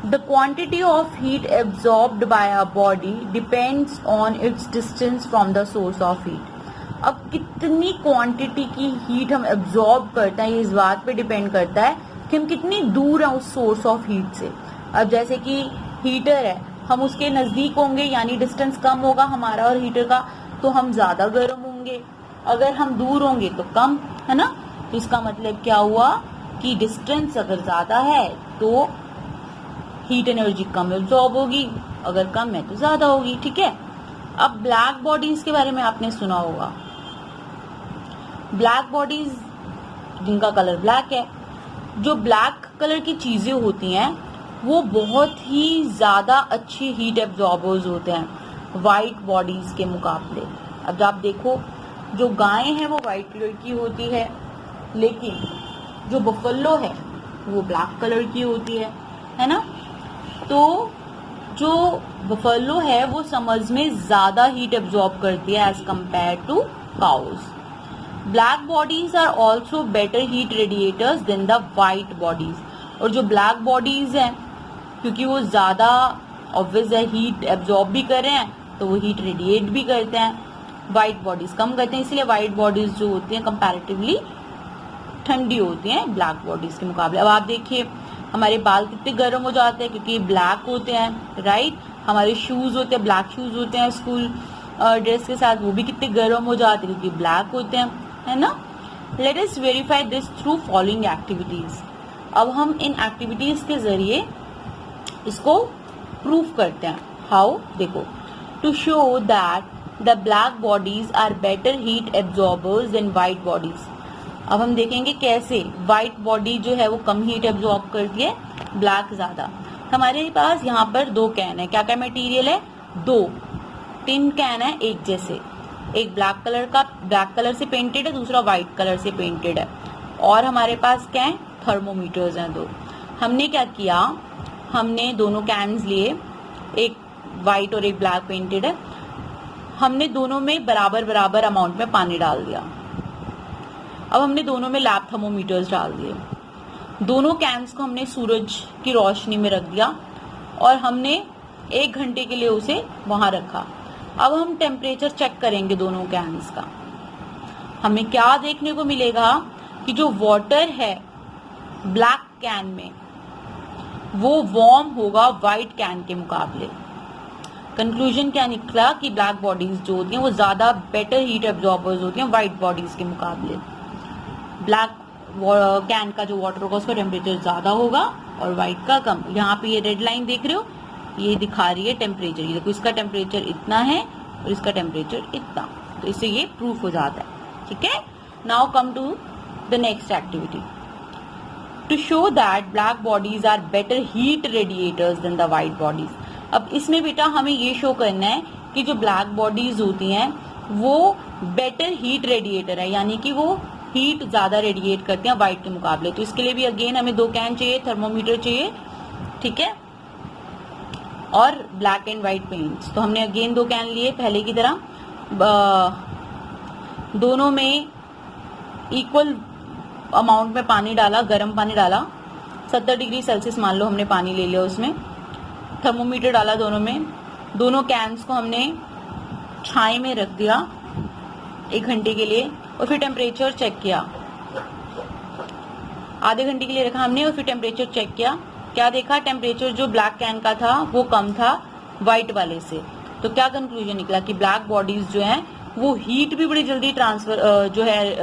the quantity of heat absorbed bye a body depends on it's distance from the source of heat. अब कितनी क्वांटिटी की हीट हम एब्जॉर्ब करते हैं, ये इस बात पे डिपेंड करता है कि हम कितनी दूर हैं उस सोर्स ऑफ हीट से। अब जैसे कि हीटर है, हम उसके नजदीक होंगे, यानी डिस्टेंस कम होगा हमारा और हीटर का, तो हम ज्यादा गर्म होंगे। अगर हम दूर होंगे तो कम, है ना। तो इसका मतलब क्या हुआ कि डिस्टेंस अगर ज्यादा है तो हीट एनर्जी कम एब्जॉर्ब होगी, अगर कम है तो ज्यादा होगी। ठीक है, अब ब्लैक बॉडीज के बारे में आपने सुना होगा। ब्लैक बॉडीज जिनका कलर ब्लैक है, जो ब्लैक कलर की चीजें होती हैं वो बहुत ही ज्यादा अच्छी हीट एब्जॉर्बर्स होते हैं व्हाइट बॉडीज के मुकाबले। अब आप देखो, जो गायें हैं वो व्हाइट कलर की होती है, लेकिन जो बफेलो है वो ब्लैक कलर की होती है ना। तो जो बफेलो है वो समर्स में ज्यादा हीट एब्जॉर्ब करती है as compare to cows. Black bodies are also better heat radiators than the white bodies. और जो ब्लैक बॉडीज हैं, क्योंकि वो ज्यादा ऑब्वियस है हीट एब्जॉर्ब भी कर रहे हैं, तो वो हीट रेडिएट भी करते हैं। व्हाइट बॉडीज कम करते हैं, इसलिए व्हाइट बॉडीज जो होती हैं कंपैरेटिवली ठंडी होती हैं ब्लैक बॉडीज के मुकाबले। अब आप देखिए, हमारे बाल कितने गर्म हो जाते हैं क्योंकि ब्लैक होते हैं, राइट। हमारे शूज होते हैं, ब्लैक शूज होते हैं स्कूल ड्रेस के साथ, वो भी कितने गर्म हो जाते हैं क्योंकि ब्लैक होते हैं, है ना। Let us verify this through following activities. अब हम इन एक्टिविटीज के जरिए इसको प्रूफ करते हैं। हाउ? देखो, to show that the black bodies are better heat absorbers than white bodies. अब हम देखेंगे कैसे व्हाइट बॉडी जो है वो कम हीट एब्जॉर्ब करती है, ब्लैक ज्यादा। हमारे पास यहाँ पर दो कैन है, क्या क्या मटेरियल है? दो टिन कैन है एक जैसे, एक ब्लैक कलर का, ब्लैक कलर से पेंटेड है, दूसरा व्हाइट कलर से पेंटेड है। और हमारे पास क्या है? थर्मोमीटर्स हैं दो। हमने क्या किया, हमने दोनों कैन्स लिए, एक व्हाइट और एक ब्लैक पेंटेड है। हमने दोनों में बराबर बराबर अमाउंट में पानी डाल दिया। अब हमने दोनों में लैब थर्मोमीटर्स डाल दिए। दोनों कैन्स को हमने सूरज की रोशनी में रख दिया और हमने 1 घंटे के लिए उसे वहां रखा। अब हम टेम्परेचर चेक करेंगे दोनों कैन्स का। हमें क्या देखने को मिलेगा कि जो वाटर है ब्लैक कैन में वो वार्म होगा व्हाइट कैन के मुकाबले। कंक्लूजन क्या निकला कि ब्लैक बॉडीज जो होती हैं वो ज्यादा बेटर हीट एब्जॉर्बर्स होती हैं व्हाइट बॉडीज के मुकाबले। ब्लैक कैन का जो वाटर होगा उसका टेम्परेचर ज्यादा होगा और व्हाइट का कम। यहाँ पे ये रेड लाइन देख रहे हो, ये दिखा रही है टेम्परेचर। ये देखो, इसका टेम्परेचर इतना है और इसका टेम्परेचर इतना, तो इससे ये प्रूफ हो जाता है। ठीक है, now come to the next activity. To show that black bodies are better heat radiators than the white bodies. अब इसमें बेटा हमें ये शो करना है कि जो ब्लैक बॉडीज होती हैं वो बेटर हीट रेडिएटर है, यानी कि वो हीट ज्यादा रेडिएट करती हैं व्हाइट के मुकाबले। तो इसके लिए भी अगेन हमें 2 कैन चाहिए, थर्मोमीटर चाहिए, ठीक है, और ब्लैक एंड व्हाइट पेंट्स। तो हमने अगेन 2 कैन लिए पहले की तरह, दोनों में इक्वल अमाउंट में पानी डाला, गर्म पानी डाला, 70 डिग्री सेल्सियस मान लो हमने पानी ले लिया उसमें, थर्मोमीटर डाला दोनों में, दोनों कैन्स को हमने छाई में रख दिया 1 घंटे के लिए और फिर टेम्परेचर चेक किया। आधे घंटे के लिए रखा हमने और फिर टेम्परेचर चेक किया। क्या देखा, टेम्परेचर जो ब्लैक कैन का था वो कम था व्हाइट वाले से। तो क्या कंक्लूजन निकला कि ब्लैक बॉडीज जो हैं वो हीट भी बड़ी जल्दी ट्रांसफर जो है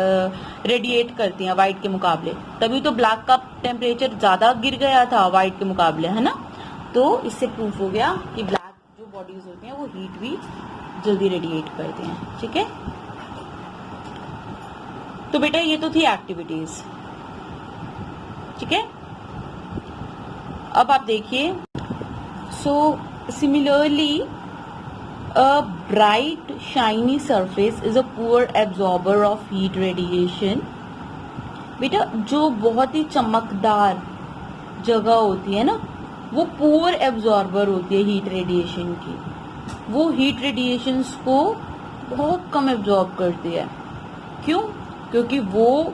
रेडिएट करती हैं व्हाइट के मुकाबले, तभी तो ब्लैक का टेम्परेचर ज्यादा गिर गया था व्हाइट के मुकाबले, है ना। तो इससे प्रूफ हो गया कि ब्लैक जो बॉडीज होती हैं वो हीट भी जल्दी रेडिएट करती हैं, ठीक है। तो बेटा ये तो थी एक्टिविटीज, ठीक है। अब आप देखिए, so similarly a bright shiny surface is a poor absorber of heat radiation। बेटा जो बहुत ही चमकदार जगह होती है ना वो पुअर एब्जॉर्बर होती है हीट रेडिएशन की, वो हीट रेडिएशंस को बहुत कम एब्जॉर्ब करती है। क्यों? क्योंकि वो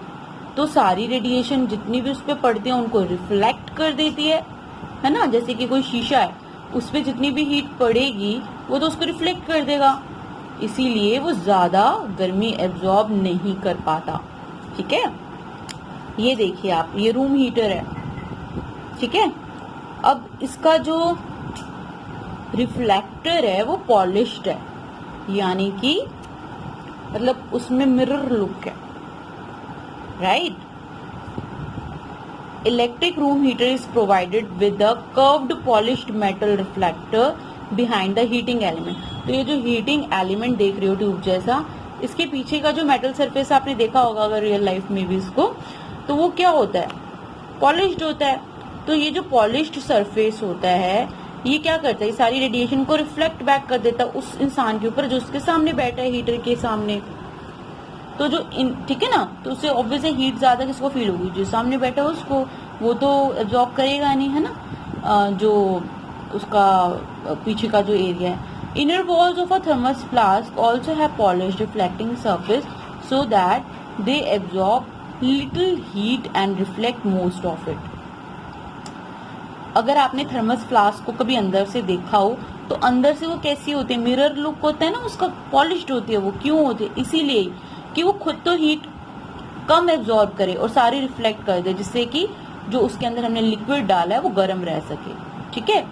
तो सारी रेडिएशन जितनी भी उस पर पड़ती है उनको रिफ्लेक्ट कर देती है ना। जैसे कि कोई शीशा है, उस पर जितनी भी हीट पड़ेगी वो तो उसको रिफ्लेक्ट कर देगा, इसीलिए वो ज्यादा गर्मी एब्जॉर्ब नहीं कर पाता, ठीक है। ये देखिए आप, ये रूम हीटर है, ठीक है। अब इसका जो रिफ्लेक्टर है वो पॉलिश्ड है, यानी कि मतलब उसमें मिरर लुक है, right. Electric room heater is provided with a curved polished metal reflector behind the heating element। तो ये जो heating element देख रहे हो ट्यूब जैसा, इसके पीछे का जो मेटल सरफेस आपने देखा होगा अगर रियल लाइफ में भी इसको, तो वो क्या होता है, पॉलिश्ड होता है। तो ये जो पॉलिश्ड सरफेस होता है ये क्या करता है, सारी रेडिएशन को रिफ्लेक्ट बैक कर देता है उस इंसान के ऊपर जो उसके सामने बैठा है, हीटर के सामने। तो जो ठीक है ना, तो उससे ऑब्वियसली हीट ज्यादा किसको फील होगी, जो सामने बैठा है उसको, वो तो एब्जॉर्ब करेगा नहीं, है ना। जो उसका पीछे का जो एरिया है। Inner walls of a thermos flask also have polished reflecting surface so that they absorb little heat and reflect most of it. अगर आपने थर्मस फ्लास्क को कभी अंदर से देखा हो तो अंदर से वो कैसी होती है, मिरर लुक होता है ना उसका, पॉलिश्ड होती है वो। क्यों होती है? इसीलिए कि वो खुद तो हीट कम एब्जॉर्ब करे और सारी रिफ्लेक्ट कर दे, जिससे कि जो उसके अंदर हमने लिक्विड डाला है वो गर्म रह सके, ठीक है।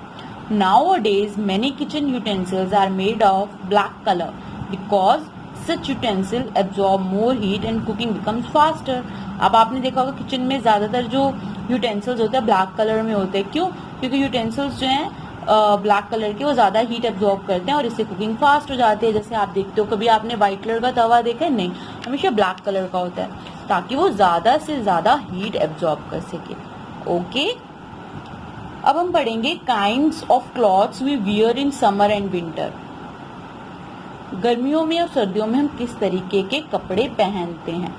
Nowadays many kitchen utensils are made of black color because such utensil absorb more heat and cooking becomes faster। अब आपने देखा होगा किचन में ज्यादातर जो यूटेंसिल्स होते हैं ब्लैक कलर में होते हैं। क्यों? क्योंकि यूटेंसिल्स जो हैं ब्लैक कलर के वो ज्यादा हीट एब्जॉर्ब करते हैं और इससे कुकिंग फास्ट हो जाती है। जैसे आप देखते हो, कभी आपने व्हाइट कलर का तवा देखा है? नहीं, हमेशा ब्लैक कलर का होता है ताकि वो ज्यादा से ज्यादा हीट एब्जॉर्ब कर सके। ओके, अब हम पढ़ेंगे kinds of clothes we wear in summer and winter. गर्मियों में और सर्दियों में हम किस तरीके के कपड़े पहनते हैं।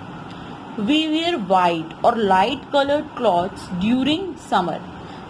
वी वियर वाइट और light coloured clothes during summer.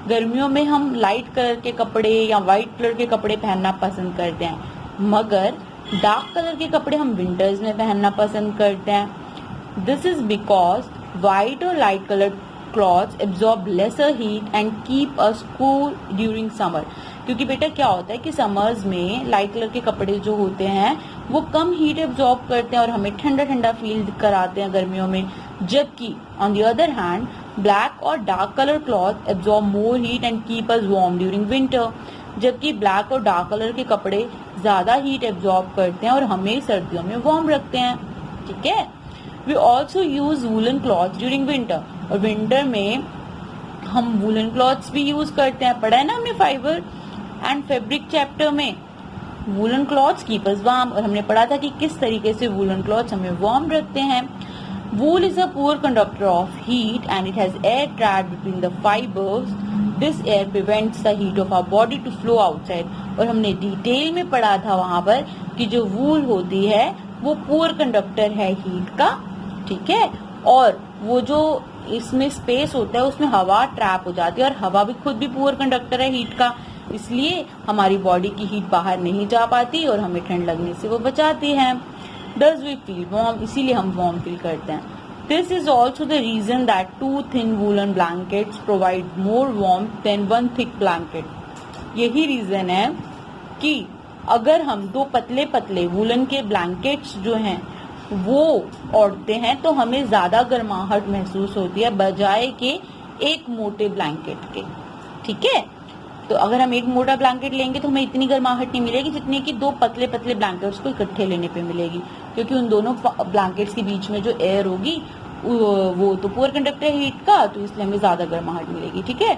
गर्मियों में हम लाइट कलर के कपड़े या वाइट कलर के कपड़े पहनना पसंद करते हैं, मगर डार्क कलर के कपड़े हम विंटर्स में पहनना पसंद करते हैं। दिस इज बिकॉज वाइट और light coloured clothes absorb lesser heat and keep us cool during summer. क्योंकि बेटा क्या होता है कि समर्स में लाइट कलर के कपड़े जो होते हैं वो कम हीट एब्जॉर्ब करते हैं और हमें ठंडा ठंडा फील कराते हैं गर्मियों में, जबकि on the other hand black और dark colour cloth absorb more heat and keep us warm during winter. जबकि ब्लैक और डार्क कलर के कपड़े ज्यादा हीट एब्जॉर्ब करते हैं और हमें सर्दियों में वार्म रखते हैं, ठीक है। We also use woollen cloth during winter, और विंटर में हम वूलन क्लॉथ्स भी यूज करते हैं। पढ़ा है ना हमने फाइबर एंड फैब्रिक चैप्टर में, woollen clothes keep us warm, और हमने पढ़ा था कि किस तरीके से वूलन क्लॉथ्स हमें वार्म रखते हैं। Wool is a poor conductor of heat and it has air trapped between the fibers this air prevents the heat of our body to flow outside. और हमने डिटेल में पढ़ा था वहां पर कि जो वूल होती है वो पुअर कंडक्टर है हीट का, ठीक है। और वो जो इसमें स्पेस होता है उसमें हवा ट्रैप हो जाती है, और हवा भी खुद भी पुअर कंडक्टर है हीट का, इसलिए हमारी बॉडी की हीट बाहर नहीं जा पाती और हमें ठंड लगने से वो बचाती है। डज वी फील वार्म, इसीलिए हम वार्म फील करते हैं। This is also the reason that 2 thin woollen blankets provide more warmth than 1 thick blanket. यही रीजन है कि अगर हम 2 पतले पतले वूलन के ब्लैंकेट्स जो हैं वो ओढ़ते हैं तो हमें ज्यादा गर्माहट महसूस होती है बजाय के एक मोटे ब्लैंकेट के, ठीक है। तो अगर हम एक मोटा ब्लैंकेट लेंगे तो हमें इतनी गर्माहट नहीं मिलेगी जितनी कि 2 पतले पतले ब्लैंकेट्स को इकट्ठे लेने पे मिलेगी, क्योंकि उन दोनों ब्लैंकेट्स के बीच में जो एयर होगी वो तो पुअर कंडक्टर है हीट का, तो इसलिए हमें ज्यादा गर्माहट मिलेगी, ठीक है।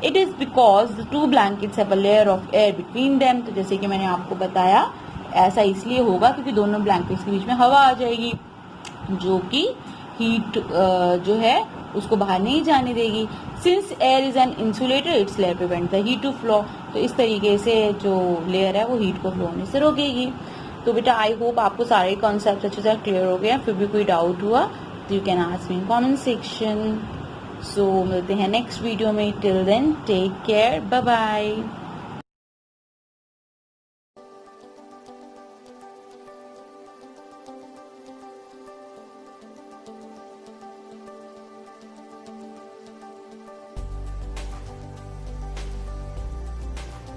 It is because the 2 blankets have a layer of air between them। तो जैसे कि मैंने आपको बताया ऐसा इसलिए होगा क्योंकि दोनों ब्लैंकेट्स के बीच में हवा आ जाएगी जो कि हीट जो है उसको बाहर नहीं जाने देगी। Since air is an insulator its layer prevent the heat to flow. तो इस तरीके से जो लेयर है वो हीट को फ्लो होने से रोकेगी। तो बेटा आई होप आपको सारे कॉन्सेप्ट अच्छे से क्लियर हो गए। फिर भी कोई डाउट हुआ तो you can ask me in comment section. So मिलते हैं नेक्स्ट वीडियो में। Till then take care, bye bye.